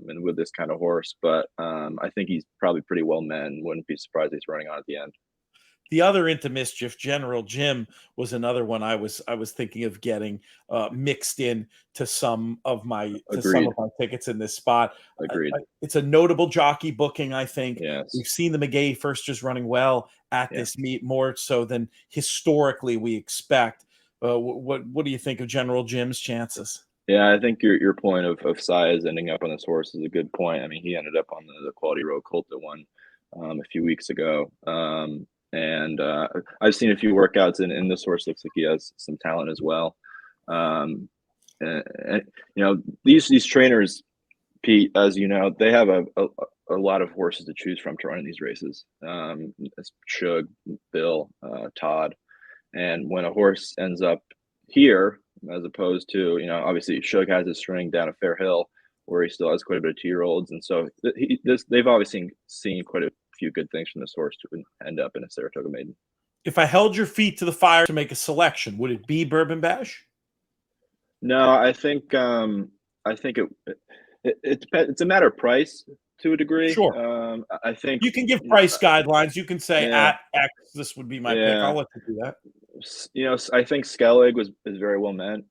and with this kind of horse, but I think he's probably pretty well met. Wouldn't be surprised if he's running on at the end. The other Into Mischief, General Jim, was another one I was thinking of getting mixed in to some of my tickets in this spot. Agreed. It's a notable jockey booking, I think. Yes. We've seen the McGay first just running well at this meet, more so than historically we expect. What do you think of General Jim's chances? Yeah, I think your point of size ending up on this horse is a good point. I mean, he ended up on the Quality Road colt that won a few weeks ago. And I've seen a few workouts, and this horse looks like he has some talent as well. And these trainers, Pete, as you know, they have a lot of horses to choose from to run in these races. Shug, Bill, Todd. And when a horse ends up here, as opposed to, obviously Shug has his string down a Fair Hill where he still has quite a bit of 2-year-olds. And so they've obviously seen quite a few good things from this horse to end up in a Saratoga Maiden. If I held your feet to the fire to make a selection, would it be Bourbon Bash? No, I think it's a matter of price to a degree. Sure. I think you can give price guidelines. You can say at X, this would be my pick. I'll let you do that. I think Skellig is very well meant.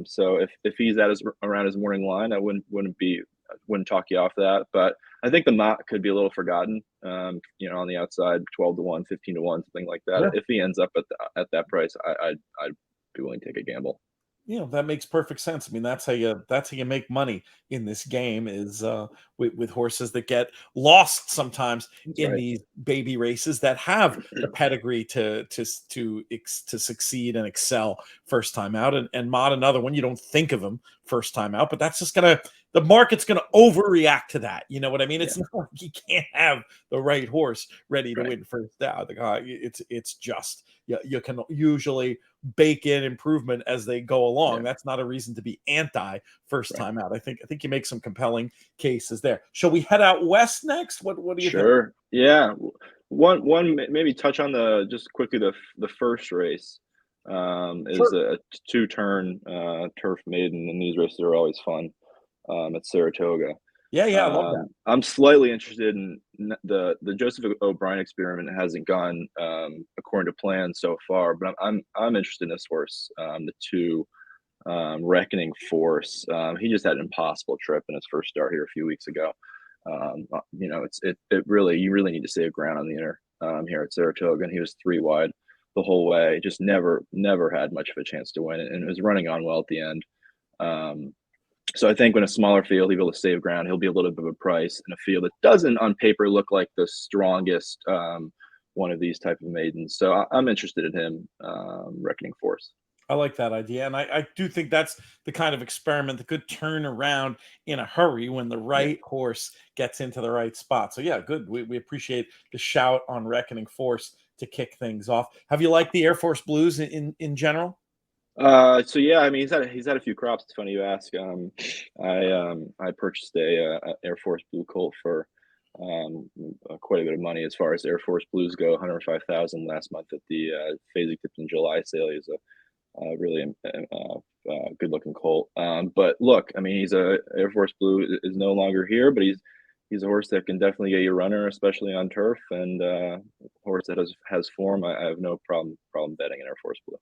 So if he's around his morning line, I wouldn't talk you off that. But I think the Mott could be a little forgotten. On the outside, 12-1, 15-1, something like that. Yeah. If he ends up at that price, I'd be willing to take a gamble. That makes perfect sense. I mean, that's how you make money in this game is with horses that get lost sometimes in these baby races that have the pedigree to succeed and excel first time out. And Mott, another one, you don't think of him first time out, but that's just the market's gonna overreact to that. You know what I mean? It's not like you can't have the right horse ready to win first out. It's just you can usually bake in improvement as they go along. That's not a reason to be anti first time out. I think you make some compelling cases there. Shall we head out west next? What do you think? Sure. Yeah. One maybe touch on just quickly the first race is a 2-turn turf maiden, and these races are always fun at Saratoga. Yeah, I love that. I'm slightly interested in the Joseph O'Brien experiment. Hasn't gone according to plan so far, but I'm interested in this horse, the 2 Reckoning Force. He just had an impossible trip in his first start here a few weeks ago. You really need to save ground on the inner here at Saratoga, and he was 3 wide the whole way. Just never had much of a chance to win, and it was running on well at the end. So I think when a smaller field, he'll be able to save ground. He'll be a little bit of a price in a field that doesn't on paper look like the strongest one of these type of maidens. So I'm interested in him, Reckoning Force. I like that idea. And I do think that's the kind of experiment that could turn around in a hurry when the right horse gets into the right spot. So, yeah, good. We appreciate the shout on Reckoning Force to kick things off. Have you liked the Air Force Blues in general? So yeah, I mean he's had a few crops. It's funny you ask. I purchased a Air Force Blue colt for quite a bit of money as far as Air Force Blues go. 105,000 last month at the Fasig-Tipton July sale. He's a really good looking colt. But look, I mean Air Force Blue is no longer here, but he's a horse that can definitely get you a runner, especially on turf, and a horse that has form. I have no problem betting an Air Force Blue.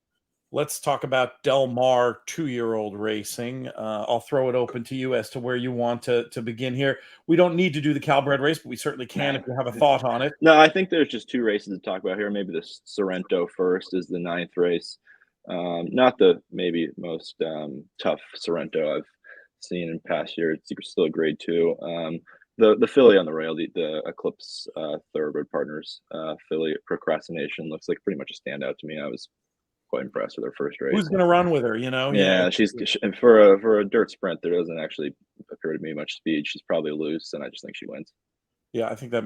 Let's talk about Del Mar 2-year-old racing. I'll throw it open to you as to where you want to begin here. We don't need to do the Calbred race, but we certainly can if you have a thought on it. No, I think there's just 2 races to talk about here. Maybe the Sorrento first is the 9th race. Not the maybe most tough Sorrento I've seen in past years. It's still a grade 2. The filly on the rail, the Eclipse Thoroughbred Partners filly, Procrastination, looks like pretty much a standout to me. I was quite impressed with her first race. Who's going to run with her? Yeah, she's for a dirt sprint. There doesn't actually appear to be much speed. She's probably loose, and I just think she wins. Yeah, I think that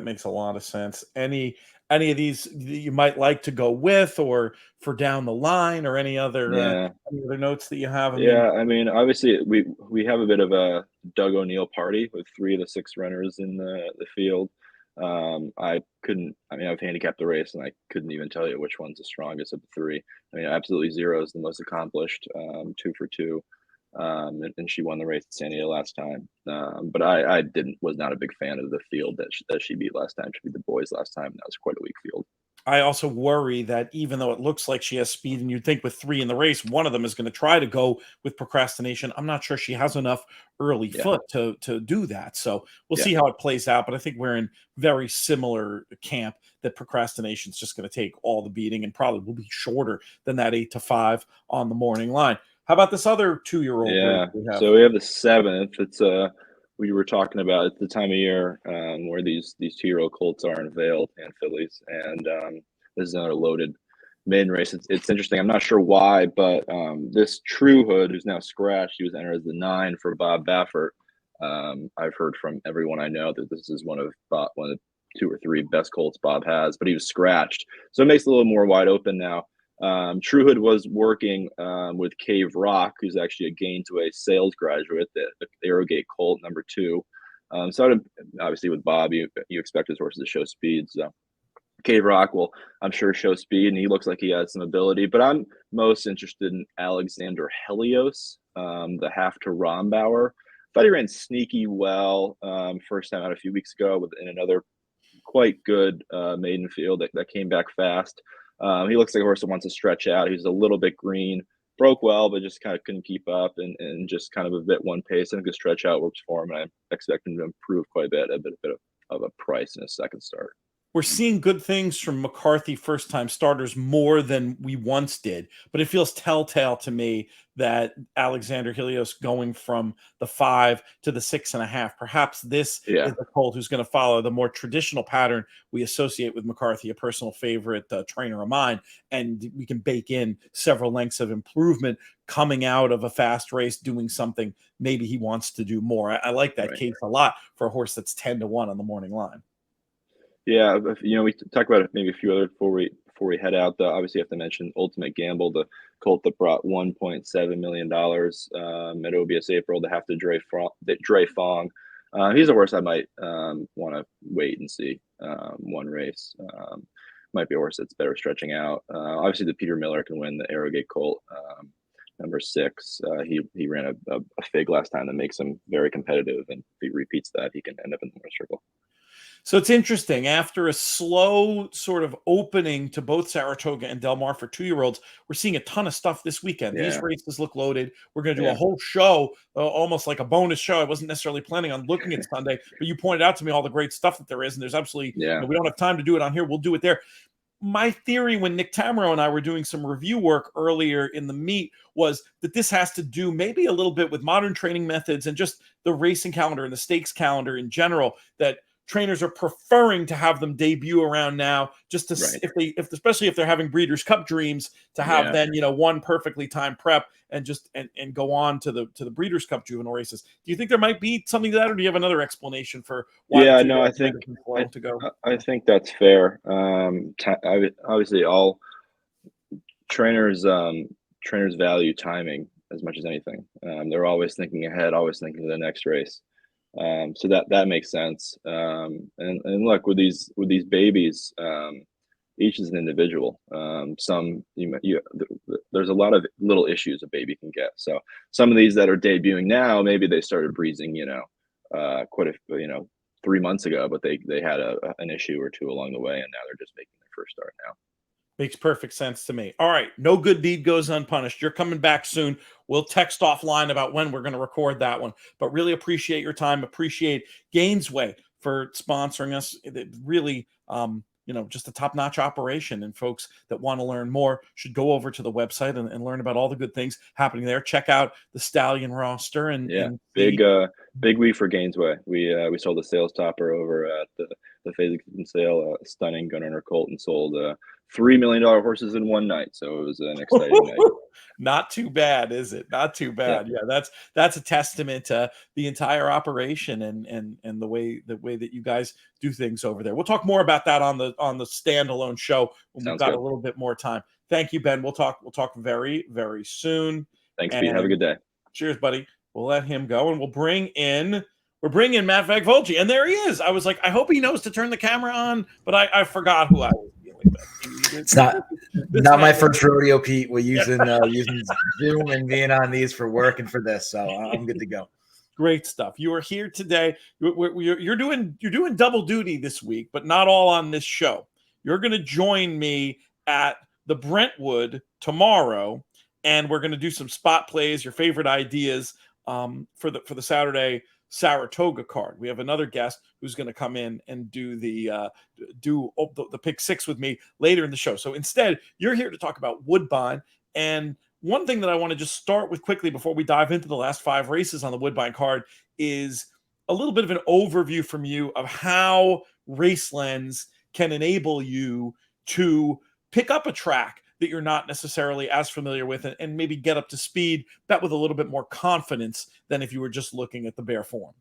makes a lot of sense. Any of these you might like to go with, or for down the line, or any other notes that you have? I mean, obviously we have a bit of a Doug O'Neill party with 3 of the 6 runners in the field. I've handicapped the race and I couldn't even tell you which one's the strongest of the 3. I mean, Absolutely Zero is the most accomplished, 2 for 2. And she won the race at San Diego last time. But I was not a big fan of the field that she beat last time. She beat the boys last time, and that was quite a weak field. I also worry that even though it looks like she has speed, and you'd think with 3 in the race, one of them is going to try to go with Procrastination. I'm not sure she has enough early foot to do that. So we'll see how it plays out. But I think we're in very similar camp that Procrastination is just going to take all the beating and probably will be shorter than that 8-5 on the morning line. How about this other 2-year-old? Yeah, so we have the 7th. It's we were talking about at the time of year where these 2-year-old colts are unveiled and fillies, and this is another loaded maiden race. It's interesting. I'm not sure why, but this True Hood, who's now scratched, he was entered as the 9 for Bob Baffert. I've heard from everyone I know that this is one of the 2 or 3 best colts Bob has, but he was scratched, so it makes it a little more wide open now. True Hood was working with Cave Rock, who's actually a Gainesway sales graduate, the Arrogate colt number 2. So obviously with Bob, you expect his horses to show speed. So Cave Rock will, I'm sure, show speed, and he looks like he has some ability. But I'm most interested in Alexander Helios, the half to Rombauer. Thought he ran sneaky well first time out a few weeks ago in another quite good maiden field that came back fast. He looks like a horse that wants to stretch out. He's a little bit green, broke well, but just kind of couldn't keep up and just kind of a bit one pace. I think the stretch out works for him, and I expect him to improve quite a bit of a price in his second start. We're seeing good things from McCarthy first-time starters more than we once did, but it feels telltale to me that Alexander Helios going from the 5 to the 6.5. Perhaps this is a colt who's going to follow the more traditional pattern we associate with McCarthy, a personal favorite trainer of mine, and we can bake in several lengths of improvement coming out of a fast race, doing something maybe he wants to do more. I like that case a lot for a horse that's 10-1 on the morning line. Yeah, we talk about it maybe a few other before we head out. Obviously, you have to mention Ultimate Gamble, the colt that brought $1.7 million at OBS April to have to Dre Fong. He's a horse I might want to wait and see one race. Might be a horse that's better stretching out. Obviously, the Peter Miller can win the Arrogate colt. Number 6, he ran a fig last time that makes him very competitive, and if he repeats that, he can end up in the winner's circle. So it's interesting. After a slow sort of opening to both Saratoga and Del Mar for 2-year-olds, we're seeing a ton of stuff this weekend. These races look loaded. We're going to do a whole show, almost like a bonus show. I wasn't necessarily planning on looking at Sunday, but you pointed out to me all the great stuff that there is, and there's absolutely, we don't have time to do it on here. We'll do it there. My theory when Nick Tammaro and I were doing some review work earlier in the meet was that this has to do maybe a little bit with modern training methods and just the racing calendar and the stakes calendar in general, that trainers are preferring to have them debut around now, just to especially if they're having Breeders' Cup dreams, to have then one perfectly timed prep and just and go on to the Breeders' Cup juvenile races. Do you think there might be something to that, or do you have another explanation for why? I think that's fair. Obviously, all trainers value timing as much as anything. They're always thinking ahead, always thinking of the next race. So that makes sense. And look, with these babies, each is an individual. There's a lot of little issues a baby can get. So some of these that are debuting now, maybe they started breezing, quite 3 months ago, but they had an issue or two along the way, and now they're just making their first start now. Makes perfect sense to me. All right. No good deed goes unpunished. You're coming back soon. We'll text offline about when we're going to record that one, but really appreciate your time. Appreciate Gainesway for sponsoring us. It really, just a top-notch operation, and folks that want to learn more should go over to the website and learn about all the good things happening there. Check out the Stallion roster and big week for Gainesway. We sold a sales topper over at the phase sale. A stunning gun-owner colt, and sold $3 million horses in one night. So it was an exciting night. Not too bad, is it? Not too bad. Yeah, that's a testament to the entire operation and the way that you guys do things over there. We'll talk more about that on the standalone show when we've got a little bit more time. Thank you, Ben. We'll talk very, very soon. Thanks, Pete. Have a good day. Cheers, buddy. We'll let him go, and we'll bring in Matt Vagvolgi, and there he is. I was like, I hope he knows to turn the camera on, but I forgot who I was dealing with. It's not my first rodeo, Pete. We're using Zoom and being on these for work and for this, so I'm good to go. Great stuff. You are here today. You're doing double duty this week, but not all on this show. You're going to join me at the Brentwood tomorrow, and we're going to do some spot plays, your favorite ideas for the Saturday Saratoga card. We have another guest who's going to come in and do the pick six with me later in the show. So instead, you're here to talk about Woodbine. And one thing that I want to just start with quickly before we dive into the last 5 races on the Woodbine card is a little bit of an overview from you of how RaceLens can enable you to pick up a track that you're not necessarily as familiar with and maybe get up to speed, bet with a little bit more confidence than if you were just looking at the bare form.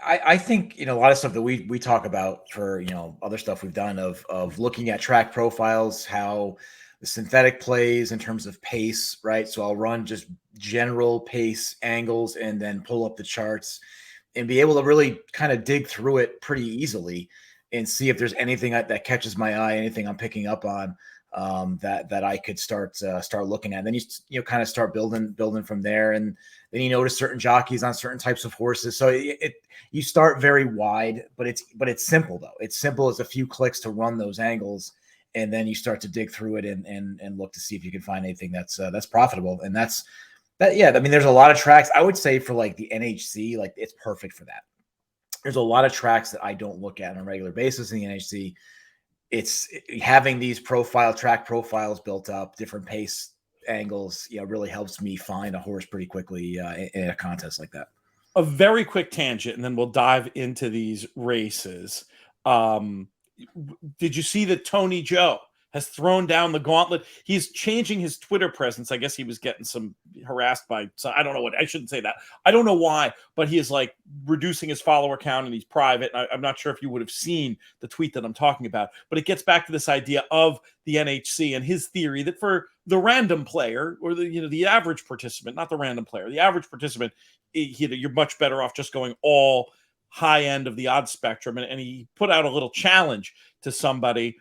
I think, a lot of stuff that we talk about for, other stuff we've done of looking at track profiles, how the synthetic plays in terms of pace, right? So I'll run just general pace angles and then pull up the charts and be able to really kind of dig through it pretty easily and see if there's anything that catches my eye, anything I'm picking up on. That I could start looking at. Then you kind of start building from there, and then you notice certain jockeys on certain types of horses. So you start very wide, but it's simple though. It's simple as a few clicks to run those angles, and then you start to dig through it and look to see if you can find anything that's profitable. And that's that. Yeah, I mean, there's a lot of tracks. I would say for like the NHC, like it's perfect for that. There's a lot of tracks that I don't look at on a regular basis in the NHC. It's having these track profiles built up, different pace angles, really helps me find a horse pretty quickly in a contest like that. A very quick tangent, and then we'll dive into these races. Did you see that Tony Joe has thrown down the gauntlet? He's changing his Twitter presence. I guess he was getting some harassed by, I don't know what, I shouldn't say that. I don't know why, but he is like reducing his follower count and he's private. I'm not sure if you would have seen the tweet that I'm talking about, but it gets back to this idea of the NHC and his theory that for the random player or the average participant, not the random player, the average participant, you're much better off just going all high end of the odds spectrum. And he put out a little challenge to somebody.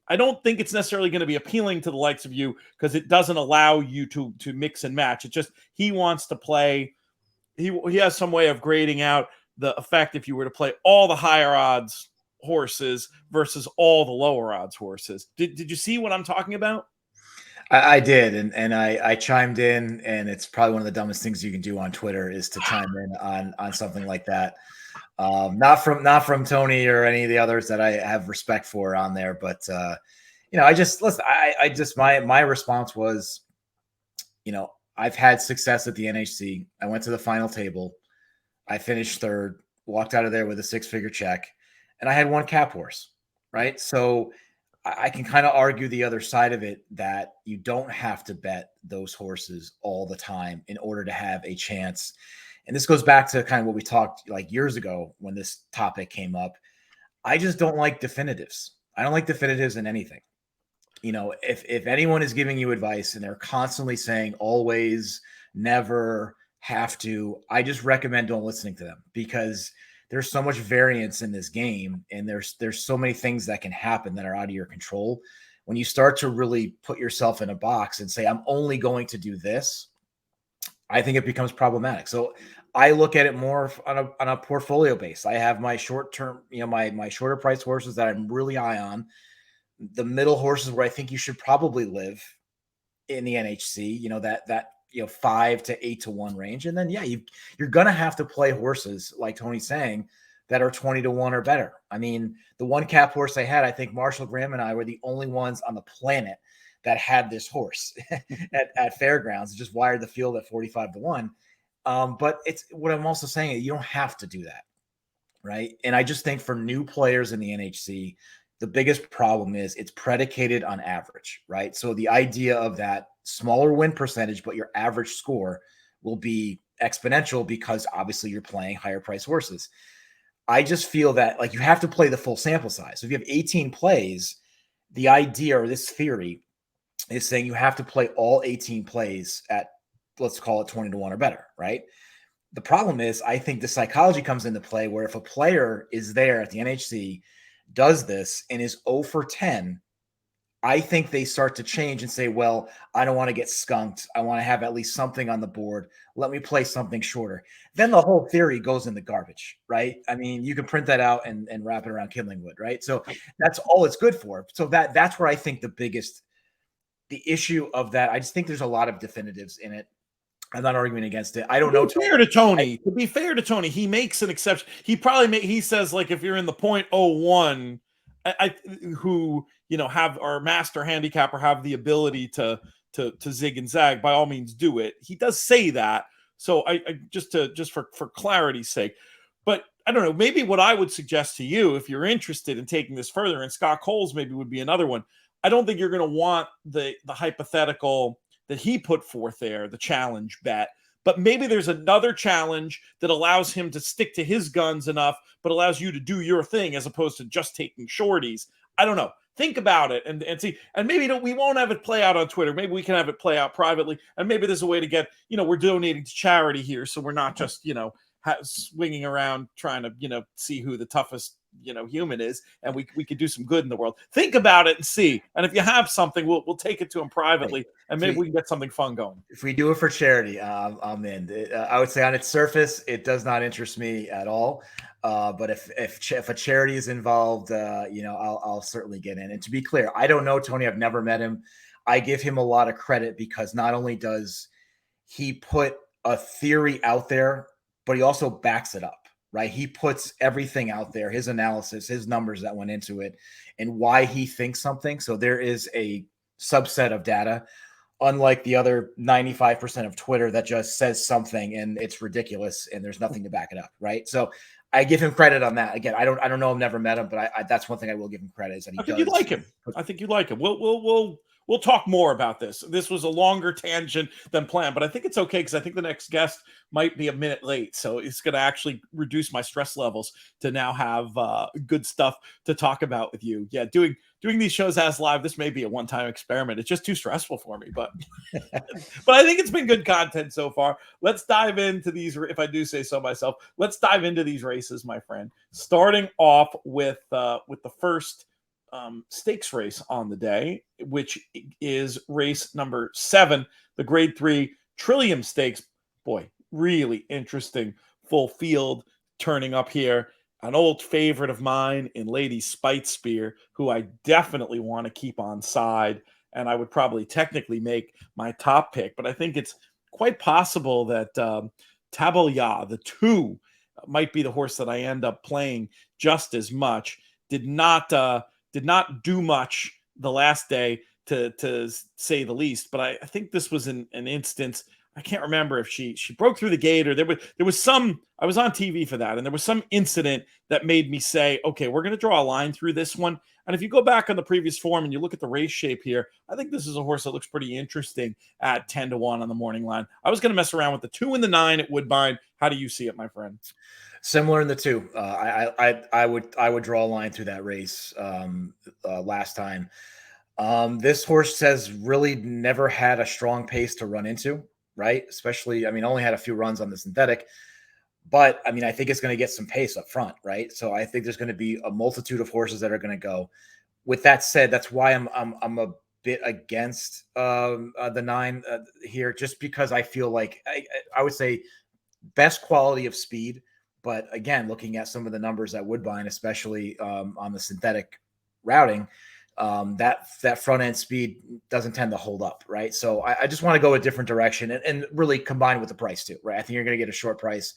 I don't think it's necessarily going to be appealing to the likes of you because it doesn't allow you to mix and match. It's just he wants to play. He has some way of grading out the effect if you were to play all the higher odds horses versus all the lower odds horses. Did you see what I'm talking about? I did, and I chimed in, and it's probably one of the dumbest things you can do on Twitter is to chime in on something like that. Not from Tony or any of the others that I have respect for on there, but I just listen. I just my response was, I've had success at the NHC. I went to the final table. I finished third, walked out of there with a 6-figure check, and I had one cap horse, right? So I can kind of argue the other side of it, that you don't have to bet those horses all the time in order to have a chance. And this goes back to kind of what we talked like years ago when this topic came up. I just don't like definitives. I don't like definitives in anything. If anyone is giving you advice and they're constantly saying always, never, have to, I just recommend don't listening to them, because there's so much variance in this game, and there's so many things that can happen that are out of your control. When you start to really put yourself in a box and say, I'm only going to do this, I think it becomes problematic. So I look at it more on a portfolio base. I have my short term, my shorter price horses that I'm really high on, the middle horses where I think you should probably live in the NHC, that 5 to 8 to 1 range. And then, you're going to have to play horses like Tony's saying that are 20 to 1 or better. I mean, the one cap horse I had, I think Marshall Graham and I were the only ones on the planet that had this horse at fairgrounds. It just wired the field at 45 to 1. But it's what I'm also saying, you don't have to do that. Right. And I just think for new players in the NHC, the biggest problem is it's predicated on average, right? So the idea of that smaller win percentage, but your average score will be exponential because obviously you're playing higher price horses. I just feel that like you have to play the full sample size. So if you have 18 plays, the idea or this theory is saying you have to play all 18 plays at, let's call it 20 to 1 or better, right? The problem is I think the psychology comes into play where if a player is there at the NHC, does this and is 0 for 10, I think they start to change and say, well, I don't want to get skunked. I want to have at least something on the board. Let me play something shorter. Then the whole theory goes in the garbage, right? I mean, you can print that out and wrap it around kindling wood, right? So that's all it's good for. So that's where I think the issue of that, I just think there's a lot of definitives in it. I'm not arguing against it. I don't know. To be fair to Tony, he makes an exception. He probably he says like if you're in the 0.01, who have our master handicapper have the ability to zig and zag, by all means do it. He does say that. So I just for clarity's sake. But I don't know, maybe what I would suggest to you if you're interested in taking this further, and Scott Coles maybe would be another one. I don't think you're going to want the hypothetical that he put forth there, the challenge bet. But maybe there's another challenge that allows him to stick to his guns enough, but allows you to do your thing as opposed to just taking shorties. I don't know. Think about it and see. And maybe we won't have it play out on Twitter. Maybe we can have it play out privately. And maybe there's a way to get, we're donating to charity here. So we're not just, swinging around trying to, see who the toughest, human is. And we could do some good in the world. Think about it and see. And if you have something, we'll take it to him privately. And maybe we can get something fun going. If we do it for charity, I'm in. I would say on its surface, it does not interest me at all. But if a charity is involved, I'll certainly get in. And to be clear, I don't know Tony. I've never met him. I give him a lot of credit because not only does he put a theory out there, but he also backs it up. Right. He puts everything out there, his analysis, his numbers that went into it, and why he thinks something. So there is a subset of data, unlike the other 95% of Twitter that just says something and it's ridiculous and there's nothing to back it up. Right. So I give him credit on that. Again, I don't know. I've never met him, but that's one thing I will give him credit is that he I think you like him. I think you like him. We'll talk more about this. This was a longer tangent than planned, but I think it's okay because I think the next guest might be a minute late. So it's going to actually reduce my stress levels to now have good stuff to talk about with you. Yeah, doing these shows as live, this may be a one-time experiment. It's just too stressful for me, but but I think it's been good content so far. Let's dive into these, if I do say so myself. Let's dive into these races, my friend. Starting off with the first stakes race on the day, which is race number 7, the grade 3 Trillium Stakes. Boy, really interesting full field. turning up here. An old favorite of mine in Lady Spite Spear, who I definitely want to keep on side. And I would probably technically make my top pick, but I think it's quite possible that Taboya, the 2, might be the horse that I end up playing just as much. Did not do much the last day, to say the least. But I think this was an instance. I can't remember if she broke through the gate, or there was some. I was on TV for that, and there was some incident that made me say, okay, we're going to draw a line through this one. And if you go back on the previous form and you look at the race shape here, I think this is a horse that looks pretty interesting at 10-1 on the morning line. I was going to mess around with the 2 and the 9 at Woodbine. How do you see it, my friend? Similar in the 2. I would draw a line through that race last time. This horse has really never had a strong pace to run into, right? Especially, I mean, only had a few runs on the synthetic, but I mean, I think it's going to get some pace up front, right? So I think there's going to be a multitude of horses that are going to go. With that said, that's why I'm a bit against the 9 here, just because I feel like I would say best quality of speed. But again, looking at some of the numbers at Woodbine, especially on the synthetic routing, that front end speed doesn't tend to hold up, right? So I just want to go a different direction and really combine with the price too, right? I think you're going to get a short price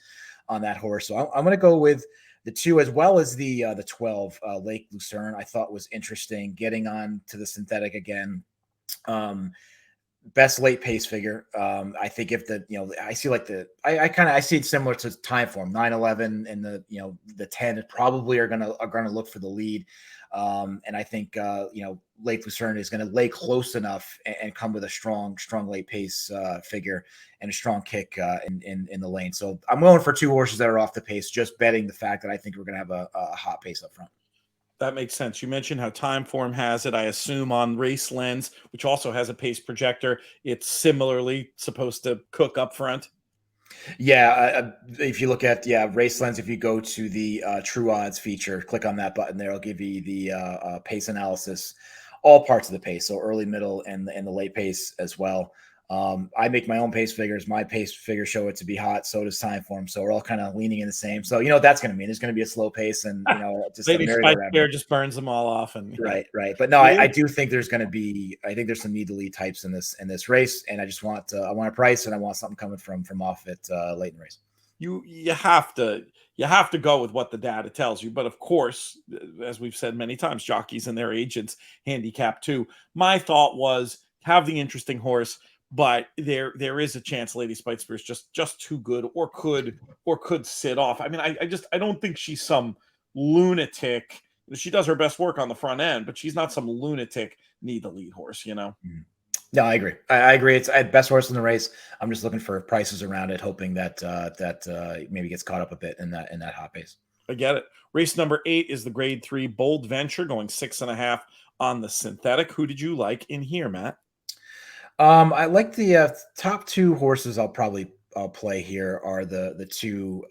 on that horse. So I'm going to go with the 2 as well as the 12 Lake Lucerne. I thought was interesting getting on to the synthetic again. Best late pace figure. I think if I see like I see it similar to time form 9-11 and the 10 probably are going to look for the lead. And I think Lake Lucerne is going to lay close enough and come with a strong late pace figure and a strong kick in the lane. So I'm going for 2 horses that are off the pace, just betting the fact that I think we're going to have a hot pace up front. That makes sense. You mentioned how time form has it. I assume on Race Lens, which also has a pace projector, it's similarly supposed to cook up front. Yeah, if you look at Race Lens, if you go to the True Odds feature, click on that button there. It'll give you the pace analysis, all parts of the pace, so early, middle, and the late pace as well. I make my own pace figures. My pace figures show it to be hot. So does time form. So we're all kind of leaning in the same. So what that's going to mean. There's going to be a slow pace, and just Lady Spike Bear just burns them all off. And right. But no, I do think there's going to be. I think there's some need to lead types in this race, and I just want I want a price, and I want something coming from off it late in the race. You have to go with what the data tells you. But of course, as we've said many times, jockeys and their agents handicap too. My thought was have the interesting horse. But there is a chance Lady Spite Spear is just too good, or could sit off. I mean, I don't think she's some lunatic. She does her best work on the front end, but she's not some lunatic need the lead horse, No, I agree. I agree. It's best horse in the race. I'm just looking for prices around it, hoping that maybe gets caught up a bit in that hot pace. I get it. Race number 8 is the Grade 3 Bold Venture, going 6.5 on the synthetic. Who did you like in here, Matt? I like the top 2 horses I'll play here are the 2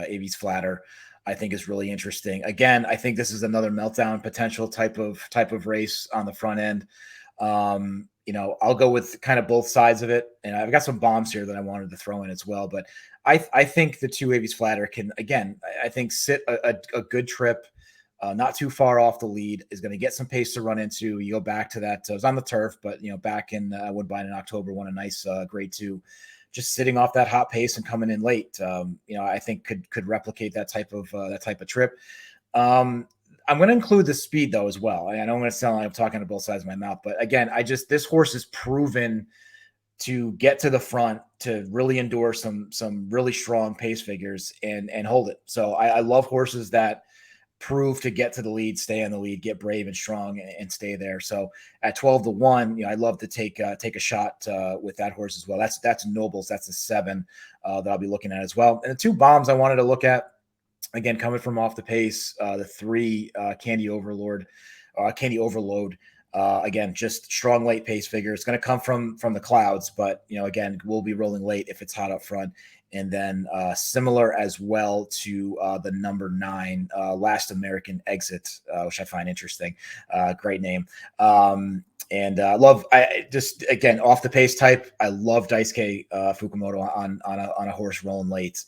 Avies Flatter. I think is really interesting. Again, I think this is another meltdown potential type of race on the front end. I'll go with kind of both sides of it, and I've got some bombs here that I wanted to throw in as well. But I think the 2 Avies Flatter can, again, I think sit a good trip. Not too far off the lead, is going to get some pace to run into. You go back to that. It was on the turf, but back in Woodbine in October, won a nice Grade 2, just sitting off that hot pace and coming in late. I think could replicate that type of trip. I'm going to include the speed though as well. I know I'm going to sound like I'm talking to both sides of my mouth, but again, this horse is proven to get to the front, to really endure some really strong pace figures and hold it. So I love horses that prove to get to the lead, stay on the lead, get brave and strong, and stay there. So at 12-1, I'd love to take a shot with that horse as well. That's Nobles. That's a 7 that I'll be looking at as well. And the 2 bombs I wanted to look at, again, coming from off the pace, the 3 Candy Overload. Again, just strong late pace figure. It's going to come from the clouds, but again, we'll be rolling late if it's hot up front. And then similar as well to the number 9 Last American Exit, which I find interesting. Great name. And I just, again, off the pace type. I love Daisuke Fukumoto on a horse rolling late.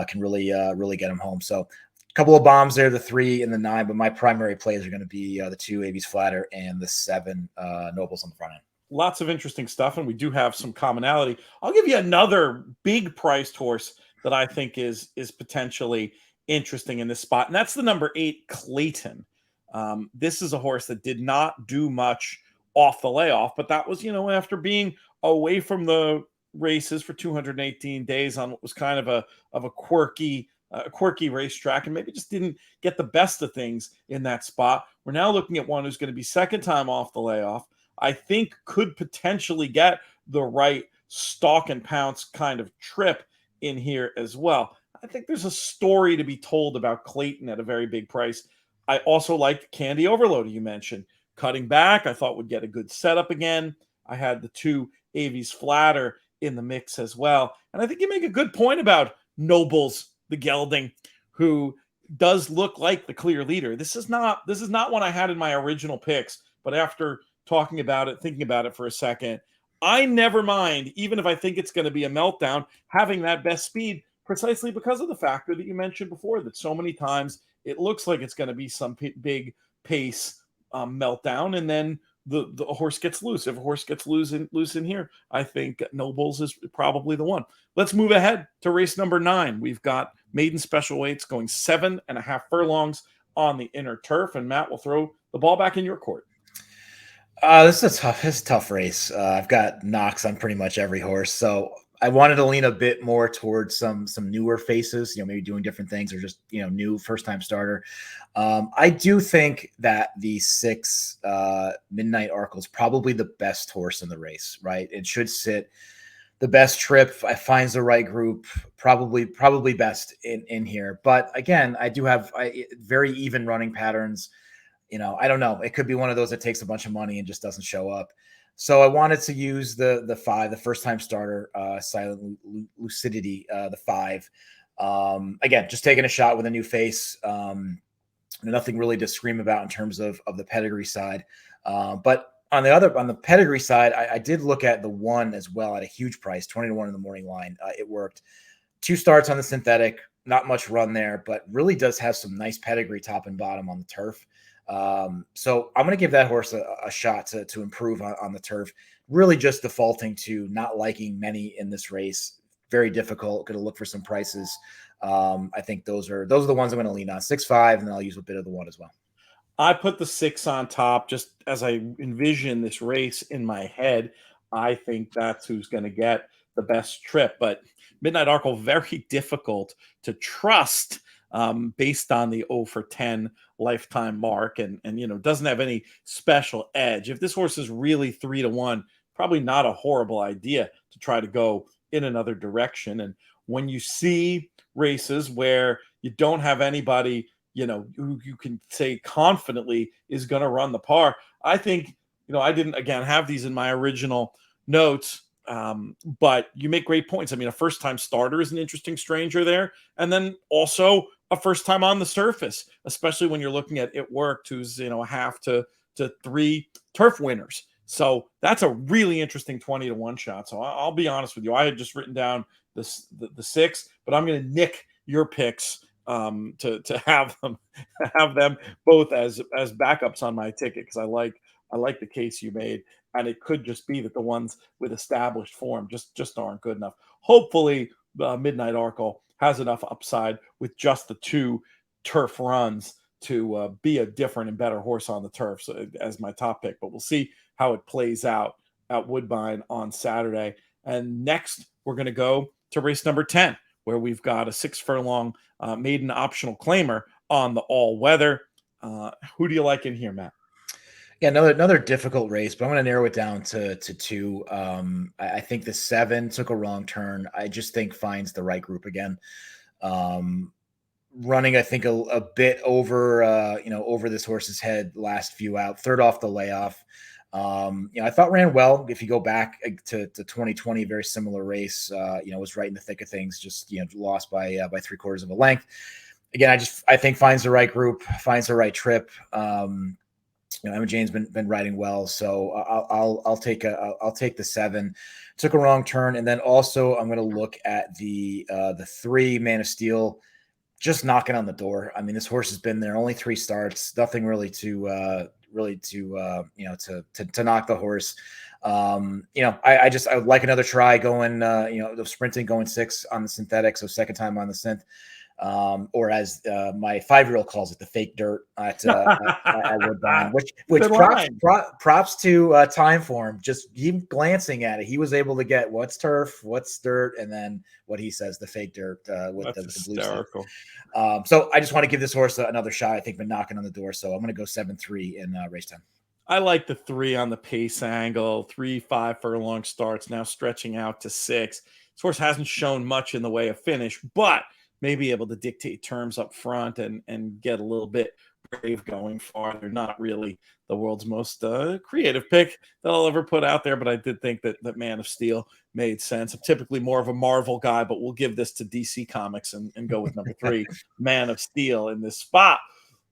can really get him home. So a couple of bombs there, the 3 and the 9, but my primary plays are going to be the 2 Avies Flatter and the 7 Nobles on the front end. Lots of interesting stuff, and we do have some commonality. I'll give you another big priced horse that I think is potentially interesting in this spot, and that's the number 8 Clayton. This is a horse that did not do much off the layoff, but that was, after being away from the races for 218 days on what was kind of a quirky racetrack, and maybe just didn't get the best of things in that spot. We're now looking at one who's going to be second time off the layoff. I think could potentially get the right stalk and pounce kind of trip in here as well. I think there's a story to be told about Clayton at a very big price. I also liked Candy Overload, you mentioned. Cutting back, I thought would get a good setup again. I had the 2 Avies Flatter in the mix as well. And I think you make a good point about Nobles, the gelding, who does look like the clear leader. This is not one I had in my original picks, but after talking about it, thinking about it for a second, I never mind, even if I think it's going to be a meltdown, having that best speed, precisely because of the factor that you mentioned before, that so many times it looks like it's going to be some big pace meltdown, and then the horse gets loose. If a horse gets loose in here, I think Nobles is probably the one. Let's move ahead to race number 9. We've got maiden special weights going 7.5 furlongs on the inner turf, and Matt will throw the ball back in your court. This is a tough race. I've got knocks on pretty much every horse, so I wanted to lean a bit more towards some newer faces, maybe doing different things, or just new first time starter. I do think that the 6 Midnight Arkle is probably the best horse in the race, right? It should sit the best trip. Finds the right group, probably best in here. But again, I do have very even running patterns. I don't know. It could be one of those that takes a bunch of money and just doesn't show up. So I wanted to use the 5, the first time starter, Silent Lucidity, the 5. Again, just taking a shot with a new face. Nothing really to scream about in terms of the pedigree side. But on the pedigree side, I did look at the 1 as well at a huge price, 20-1 in the morning line. It worked. 2 starts on the synthetic, not much run there, but really does have some nice pedigree top and bottom on the turf. So I'm going to give that horse a shot to improve on the turf, really just defaulting to not liking many in this race. Very difficult. Going to look for some prices. I think those are the ones I'm going to lean on, 6-5, and then I'll use a bit of the 1 as well. I put the 6 on top just as I envision this race in my head. I think that's who's going to get the best trip, but Midnight Arkle, very difficult to trust based on the 0 for 10 lifetime mark, and doesn't have any special edge. If this horse is really 3-1, probably not a horrible idea to try to go in another direction. And when you see races where you don't have anybody who you can say confidently is going to run the par, I think I didn't again have these in my original notes. But you make great points. I mean, a first-time starter is an interesting stranger there. And then also a first time on the surface, especially when you're looking at It Worked, who's, a half to 3 turf winners. So that's a really interesting 20-1 shot. So I'll be honest with you. I had just written down the 6, but I'm going to nick your picks to have them both as backups on my ticket, because I like the case you made. And it could just be that the ones with established form just aren't good enough. Hopefully, Midnight Arkle has enough upside with just the 2 turf runs to be a different and better horse on the turf, so, as my top pick. But we'll see how it plays out at Woodbine on Saturday. And next, we're going to go to race number 10, where we've got a 6 furlong maiden optional claimer on the all-weather. Who do you like in here, Matt? Yeah, another difficult race, but I'm going to narrow it down to 2. I think the 7 took a wrong turn. I just think finds the right group again. Running, I think, a bit over, over this horse's head last few out, 3rd off the layoff. I thought ran well. If you go back to 2020, very similar race, was right in the thick of things, just, lost by 3/4 of a length. Again, I think finds the right group, finds the right trip. Emma Jane's been riding well, so I'll take the 7. Took a wrong turn, and then also I'm going to look at the 3 Man of Steel, just knocking on the door. I mean, this horse has been there only 3 starts, nothing really to knock the horse. I would like another try going, the sprinting, going 6 on the synthetic, so second time on the synth. Or as my 5-year-old calls it, the fake dirt at Woodbine, which props to Time Form. Just him glancing at it, he was able to get what's turf, what's dirt, and then what he says, the fake dirt with the blue stuff. So I just want to give this horse another shot. I think been knocking on the door, so I'm going to go 7-3 in race 10. I like the 3 on the pace angle, 3-5 furlong starts, now stretching out to 6. This horse hasn't shown much in the way of finish, but may be able to dictate terms up front and get a little bit brave going far. They're not really the world's most creative pick that I'll ever put out there, but I did think that Man of Steel made sense. I'm typically more of a Marvel guy, but we'll give this to DC Comics and go with number 3, Man of Steel in this spot.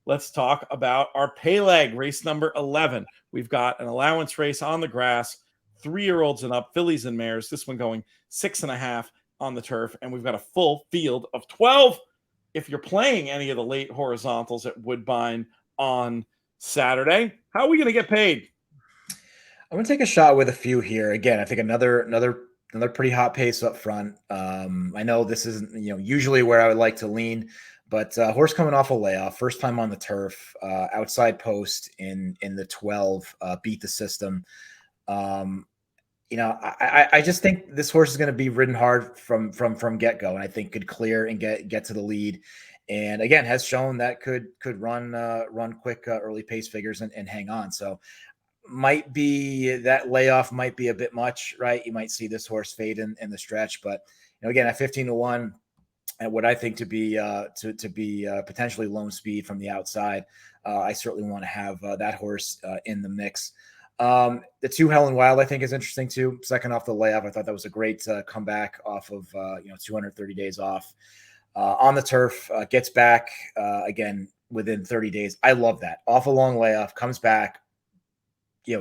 Let's talk about our pay leg, race number 11. We've got an allowance race on the grass, 3-year-olds and up, fillies and mares. This one going 6.5 on the turf, and we've got a full field of 12. If you're playing any of the late horizontals at Woodbine on Saturday, how are we going to get paid? I'm going to take a shot with a few here. Again, I think another pretty hot pace up front. I know this isn't usually where I would like to lean, but horse coming off a layoff, first time on the turf, outside post in the 12, beat the system. I just think this horse is going to be ridden hard from get-go, and I think could clear and get to the lead. And again, has shown that could run quick early pace figures and hang on. So might be that layoff might be a bit much, right? You might see this horse fade in the stretch, but again, at 15-1, at what I think to be potentially lone speed from the outside, I certainly want to have that horse in the mix. The 2 Helen Wild, I think, is interesting too. Second off the layoff, I thought that was a great comeback off of 230 days off on the turf. Gets back again within 30 days. I love that. Off a long layoff, comes back,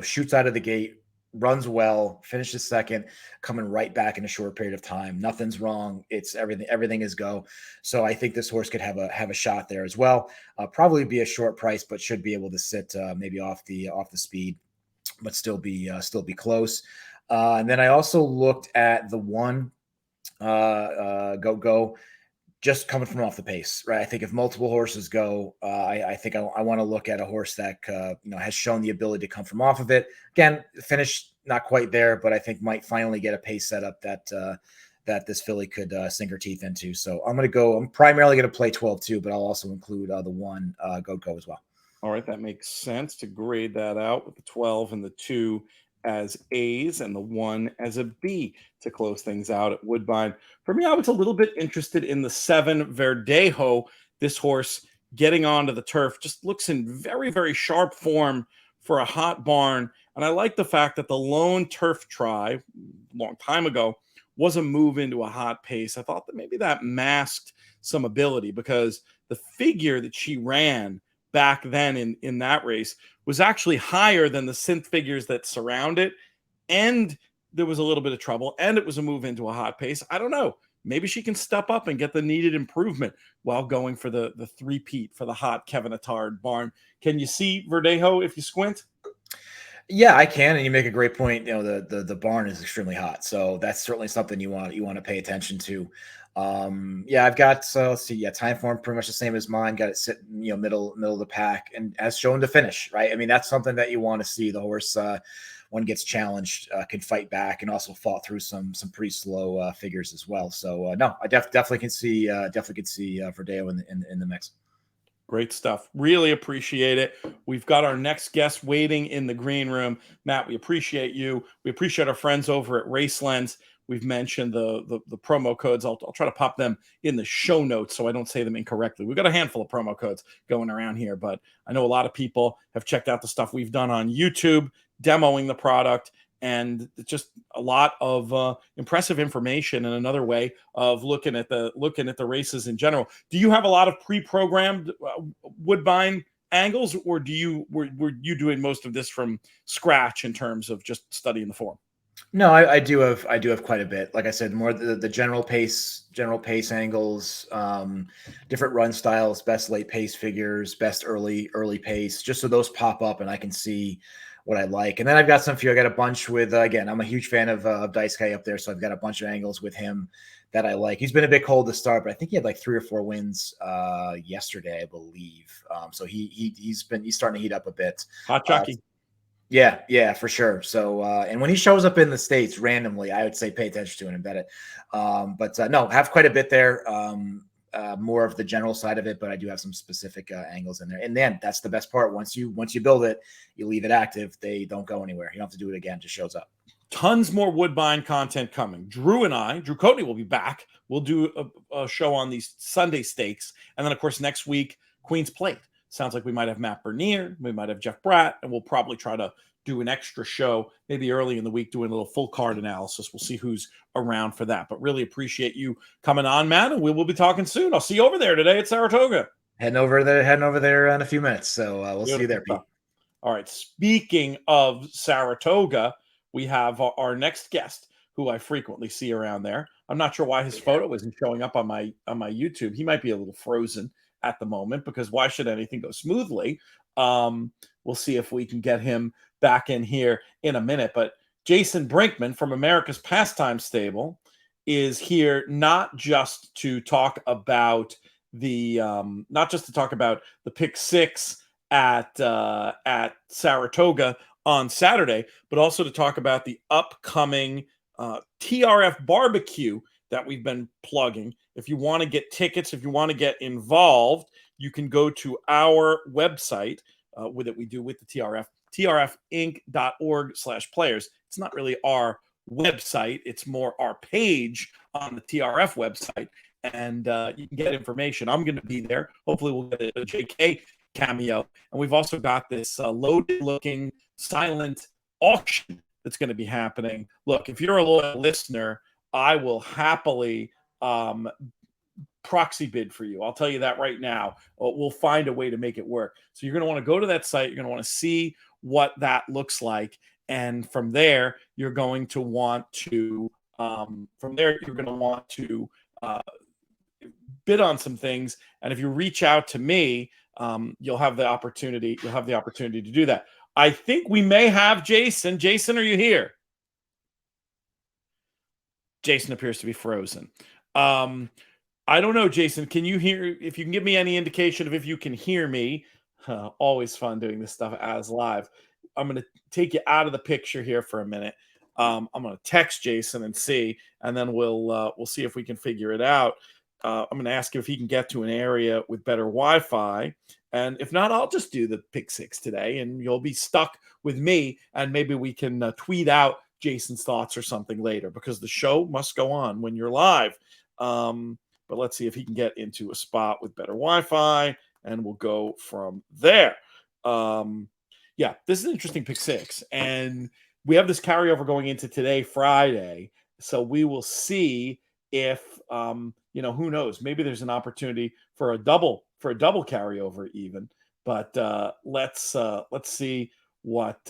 shoots out of the gate, runs well, finishes second, coming right back in a short period of time. Nothing's wrong. It's everything is go. So I think this horse could have a shot there as well. Probably be a short price, but should be able to sit maybe off the speed, but still be close. And then I also looked at the 1 go just coming from off the pace, right? I think if multiple horses go, I think I want to look at a horse that has shown the ability to come from off of it. Again, finish not quite there, but I think might finally get a pace setup that this filly could sink her teeth into. So I'm primarily going to play 12-2, but I'll also include the 1 go as well. All right, that makes sense to grade that out with the 12 and the 2 as A's and the 1 as a B to close things out at Woodbine. For me, I was a little bit interested in the 7 Verdejo. This horse getting onto the turf just looks in very, very sharp form for a hot barn. And I like the fact that the lone turf try a long time ago was a move into a hot pace. I thought that maybe that masked some ability because the figure that she ran back then in that race was actually higher than the synth figures that surround it. And there was a little bit of trouble and it was a move into a hot pace. I don't know. Maybe she can step up and get the needed improvement while going for the three-peat for the hot Kevin Attard barn. Can you see Verdejo if you squint? Yeah, I can. And you make a great point. The barn is extremely hot. So that's certainly something you want to pay attention to. I've got, let's see. Yeah. Time Form pretty much the same as mine. Got it sitting, middle of the pack and as shown to finish, right? I mean, that's something that you want to see. The horse, when gets challenged, can fight back and also fought through some pretty slow figures as well. So no, I definitely can see Verdejo in the mix. Great stuff. Really appreciate it. We've got our next guest waiting in the green room. Matt, we appreciate you. We appreciate our friends over at Race Lens. We've mentioned the promo codes. I'll try to pop them in the show notes so I don't say them incorrectly. We've got a handful of promo codes going around here, but I know a lot of people have checked out the stuff we've done on YouTube, demoing the product, and just a lot of impressive information and another way of looking at the races in general. Do you have a lot of pre-programmed Woodbine angles, or were you doing most of this from scratch in terms of just studying the form? No, I do have quite a bit. Like I said, more the general pace angles, different run styles, best late pace figures, best early pace, just so those pop up and I can see what I like. And then I've got some few. I got a bunch with again, I'm a huge fan of Dice Guy up there, so I've got a bunch of angles with him that I like. He's been a bit cold to start, but I think he had like 3 or 4 wins yesterday, I believe. So he's starting to heat up a bit. Hot jockey. Yeah, for sure. So, and when he shows up in the States randomly, I would say pay attention to it and bet it. But no, have quite a bit there. More of the general side of it, but I do have some specific angles in there. And then that's the best part. Once you build it, you leave it active. They don't go anywhere. You don't have to do it again. It just shows up. Tons more Woodbine content coming. Drew Coatney will be back. We'll do a show on these Sunday stakes. And then, of course, next week, Queen's Plate. Sounds like we might have Matt Bernier, we might have Jeff Bratt, and we'll probably try to do an extra show maybe early in the week doing a little full card analysis. We'll see who's around for that. But really appreciate you coming on, Matt, and we will be talking soon. I'll see you over there today at Saratoga. Heading over there in a few minutes. So we'll see you there, Pete. All right. Speaking of Saratoga, we have our next guest who I frequently see around there. I'm not sure why his photo isn't showing up on my YouTube. He might be a little frozen at the moment, because why should anything go smoothly? We'll see if we can get him back in here in a minute. But Jason Brinkman from America's Pastime Stable is here not just to talk about the pick six at Saratoga on Saturday, but also to talk about the upcoming TRF barbecue that we've been plugging. If you want to get tickets, if you want to get involved, you can go to our website with the TRF, trfinc.org/players. It's not really our website. It's more our page on the TRF website. And you can get information. I'm going to be there. Hopefully we'll get a JK cameo. And we've also got this loaded-looking silent auction that's going to be happening. Look, if you're a loyal listener, I will happily proxy bid for you. I'll tell you that right now. We'll find a way to make it work. So you're going to want to go to that site. You're going to want to see what that looks like. And from there, you're going to want to bid on some things. And if you reach out to me, you'll have the opportunity to do that. I think we may have Jason. Jason, are you here? Jason appears to be frozen. I don't know, Jason. Can you hear? If you can give me any indication of if you can hear me, always fun doing this stuff as live. I'm going to take you out of the picture here for a minute. I'm going to text Jason and see, and then we'll see if we can figure it out. I'm going to ask him if he can get to an area with better Wi-Fi, and if not, I'll just do the pick six today, and you'll be stuck with me, and maybe we can tweet out Jason's thoughts or something later, because the show must go on when you're live. But let's see if he can get into a spot with better Wi-Fi, and we'll go from there. Yeah, this is an interesting pick six, and we have this carryover going into today, Friday. So we will see if who knows? Maybe there's an opportunity for a double carryover even. But let's see what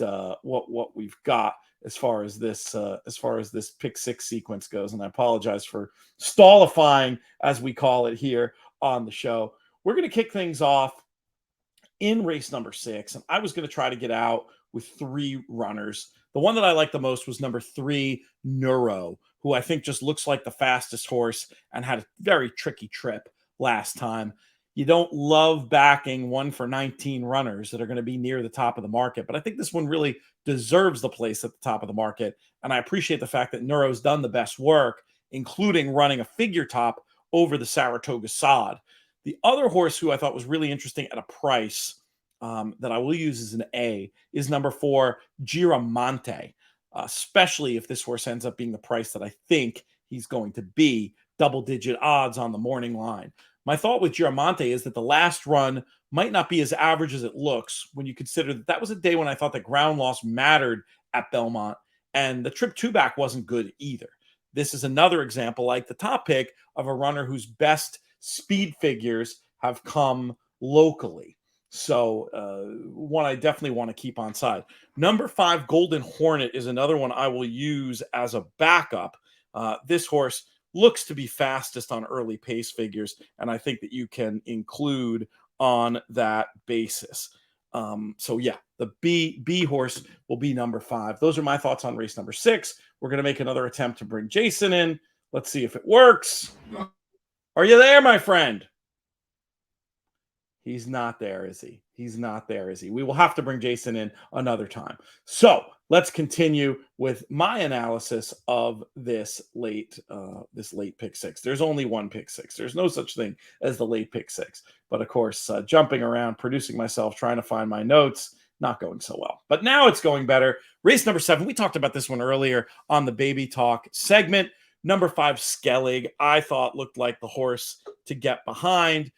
we've got as far as this pick six sequence goes. And I apologize for stallifying, as we call it here on the show. We're going to kick things off in race number 6, and I was going to try to get out with 3 runners. The one that I liked the most was number 3, Neuro, who I think just looks like the fastest horse and had a very tricky trip last time. You don't love backing 1 for 19 runners that are going to be near the top of the market, but I think this one really deserves the place at the top of the market. And I appreciate the fact that Neuro's done the best work, including running a figure top over the Saratoga sod. The other horse who I thought was really interesting at a price that I will use as an A is number 4, Giramonte, especially if this horse ends up being the price that I think he's going to be, double-digit odds on the morning line. My thought with Giramonte is that the last run might not be as average as it looks when you consider that was a day when I thought that ground loss mattered at Belmont, and the trip 2-back wasn't good either. This is another example, like the top pick, of a runner whose best speed figures have come locally. So one I definitely want to keep on side. Number 5, Golden Hornet, is another one I will use as a backup. This horse looks to be fastest on early pace figures, and I think that you can include on that basis. So yeah, the B horse will be number 5. Those are my thoughts on race number 6. We're going to make another attempt to bring Jason in. Let's see if it works. Are you there, my friend? He's not there, is he? He's not there, is he? We will have to bring Jason in another time. So let's continue with my analysis of this late pick 6. There's only one pick 6. There's no such thing as the late pick 6. But of course, jumping around, producing myself, trying to find my notes, not going so well. But now it's going better. Race number 7. We talked about this one earlier on the Baby Talk segment. Number 5, Skellig, I thought looked like the horse to get behind.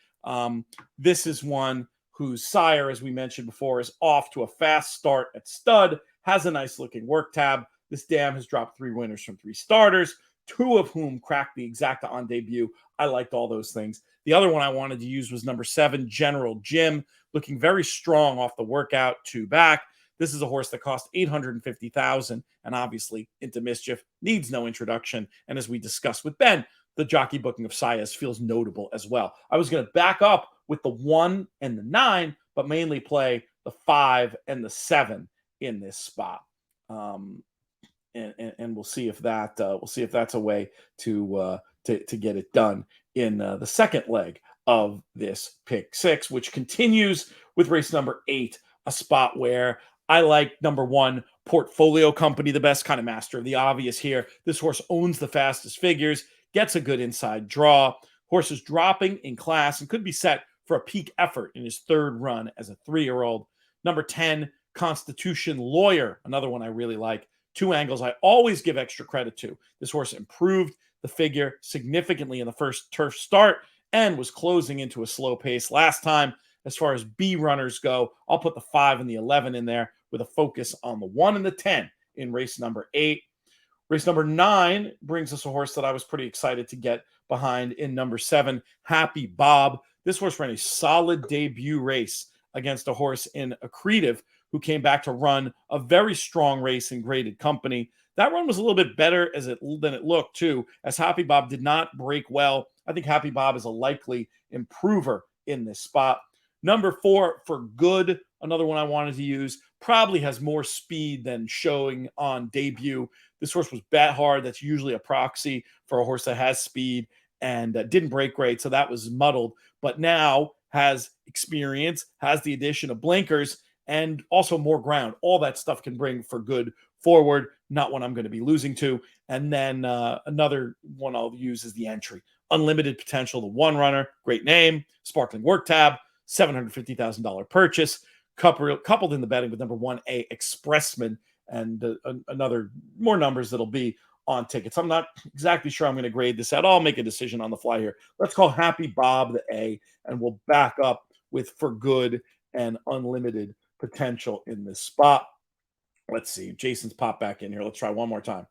This is one whose sire, as we mentioned before, is off to a fast start at stud, has a nice looking work tab. This dam has dropped 3 winners from 3 starters, 2 of whom cracked the exacta on debut. I liked all those things. The other one I wanted to use was number 7, General Jim, looking very strong off the workout 2 back. This is a horse that cost $850,000 and obviously into mischief, needs no introduction. And as we discussed with Ben, the jockey booking of Saez feels notable as well. I was going to back up with the 1 and the 9, but mainly play the 5 and the 7 in this spot. And we'll see if that's a way to get it done in the second leg of this pick 6, which continues with race number 8, a spot where I like number 1, Portfolio Company, the best, kind of master of the obvious here. This horse owns the fastest figures, gets a good inside draw. Horse is dropping in class and could be set for a peak effort in his 3rd run as a 3-year-old. Number 10, Constitution Lawyer, another one I really like. 2 angles I always give extra credit to. This horse improved the figure significantly in the first turf start and was closing into a slow pace last time. As far as B runners go, I'll put the 5 and the 11 in there with a focus on the 1 and the 10 in race number 8. Race number 9 brings us a horse that I was pretty excited to get behind in number 7, Happy Bob. This horse ran a solid debut race against a horse in Accretive who came back to run a very strong race in graded company. That run was a little bit better than it looked too, as Happy Bob did not break well. I think Happy Bob is a likely improver in this spot. Number 4, For Good, another one I wanted to use, probably has more speed than showing on debut. This horse was bet hard. That's usually a proxy for a horse that has speed and didn't break great, so that was muddled. But now has experience, has the addition of blinkers, and also more ground. All that stuff can bring For Good forward, not one I'm going to be losing to. And then another one I'll use is the entry. Unlimited Potential, the 1 runner, great name, sparkling work tab, $750,000 purchase, coupled in the betting with number 1A, Expressman, and another more numbers that'll be on tickets. I'm not exactly sure I'm going to grade this out. I'll make a decision on the fly here. Let's call Happy Bob the A, and we'll back up with For Good and Unlimited Potential in this spot. Let's see. Jason's popped back in here. Let's try one more time.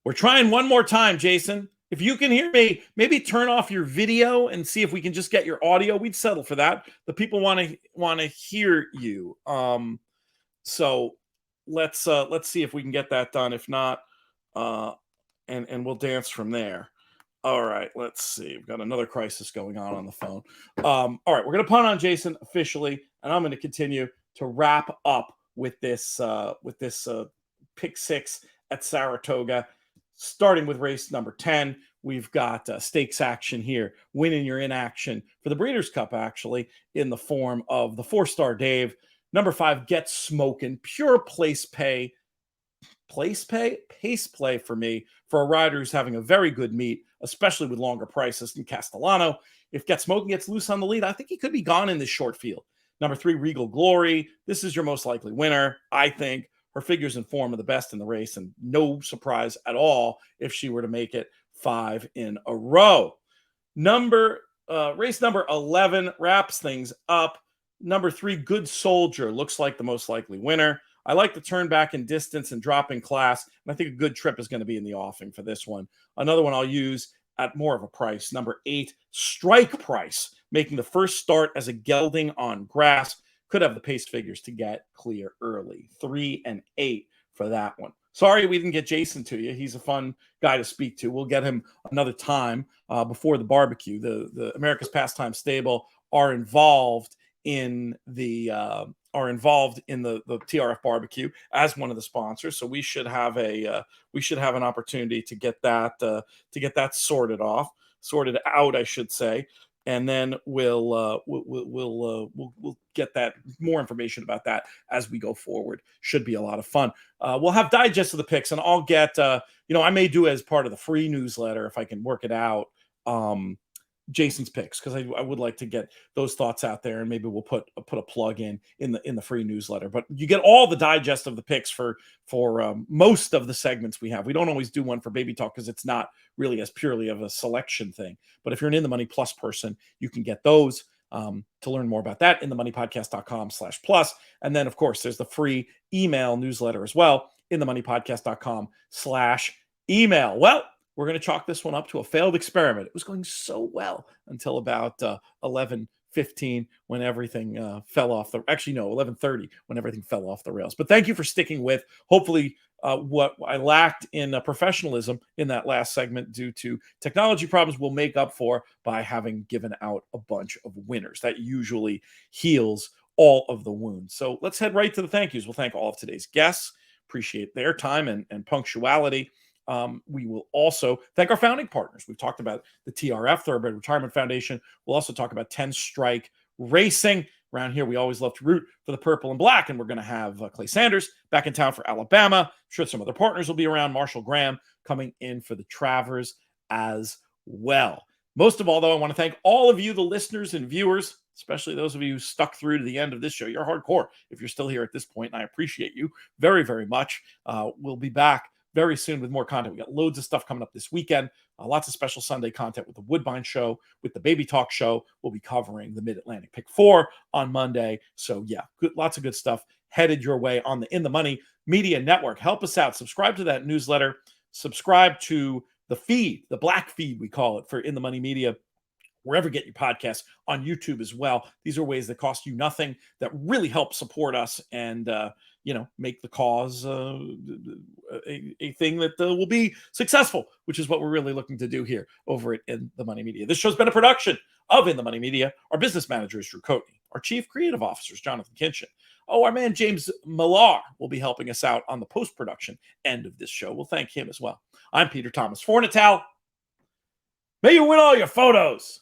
We're trying one more time, Jason. If you can hear me, maybe turn off your video and see if we can just get your audio. We'd settle for that. The people want to hear you. So let's see if we can get that done. If not, and we'll dance from there. All right, let's see. We've got another crisis going on the phone. All right, we're going to punt on Jason officially, and I'm going to continue to wrap up with this pick 6 at Saratoga. Starting with race number 10, we've got stakes action here. Winning your in action for the Breeders' Cup, actually, in the form of the 4-star Dave. Number 5, Get Smokin'. Pure pace play for me for a rider who's having a very good meet, especially with longer prices than Castellano. If Get Smokin' gets loose on the lead, I think he could be gone in this short field. Number 3, Regal Glory. This is your most likely winner, I think. Her figures and form are the best in the race, and no surprise at all if she were to make it 5 in a row. Race number 11 wraps things up. Number 3, Good Soldier, looks like the most likely winner. I like the turn back in distance and drop in class, and I think a good trip is going to be in the offing for this one. Another one I'll use at more of a price. Number 8, Strike Price. making the first start as a gelding on grass. Could have the pace figures to get clear early. 3 and 8 for that one. Sorry we didn't get Jason to you. He's a fun guy to speak to. We'll get him another time before the barbecue. The America's Pastime Stable are involved in the TRF barbecue as one of the sponsors. So we should have an opportunity to get that sorted out, I should say. And then we'll get that more information about that as we go forward. Should be a lot of fun. We'll have digests of the picks, and I'll get I may do as part of the free newsletter if I can work it out. Jason's picks, because I would like to get those thoughts out there, and maybe we'll put a plug in the free newsletter. But you get all the digest of the picks for most of the segments we have. We don't always do one for Baby Talk because it's not really as purely of a selection thing. But if you're an In the Money Plus person, you can get those. To learn more about that, inthemoneypodcast.com/plus. And then, of course, there's the free email newsletter as well, inthemoneypodcast.com/email. Well, we're going to chalk this one up to a failed experiment. It was going so well until about 11:15 when everything fell off the. Actually, no, 11:30 when everything fell off the rails. But thank you for sticking with. Hopefully, what I lacked in professionalism in that last segment due to technology problems will make up for by having given out a bunch of winners. That usually heals all of the wounds. So let's head right to the thank yous. We'll thank all of today's guests. Appreciate their time and punctuality. We will also thank our founding partners. We've talked about the TRF, Thoroughbred Retirement Foundation. We'll also talk about 10 Strike Racing. Around here, we always love to root for the purple and black, and we're going to have Clay Sanders back in town for Alabama. I'm sure some other partners will be around. Marshall Graham coming in for the Travers as well. Most of all, though, I want to thank all of you, the listeners and viewers, especially those of you who stuck through to the end of this show. You're hardcore if you're still here at this point, and I appreciate you very, very much. We'll be back very soon with more content. We got loads of stuff coming up this weekend. Lots of special Sunday content with the Woodbine Show, with the Baby Talk Show. We'll be covering the Mid-Atlantic Pick 4 on Monday. So yeah, lots of good stuff headed your way on the In the Money Media Network. Help us out. Subscribe to that newsletter. Subscribe to the feed, the black feed we call it, for In the Money Media, wherever you get your podcasts, on YouTube as well. These are ways that cost you nothing, that really help support us and make the cause a thing that will be successful, which is what we're really looking to do here over at In the Money Media. This show's been a production of In the Money Media. Our business manager is Drew Coatney. Our chief creative officer is Jonathan Kinchin. Oh, our man James Millar will be helping us out on the post-production end of this show. We'll thank him as well. I'm Peter Thomas for Natal. May you win all your photos.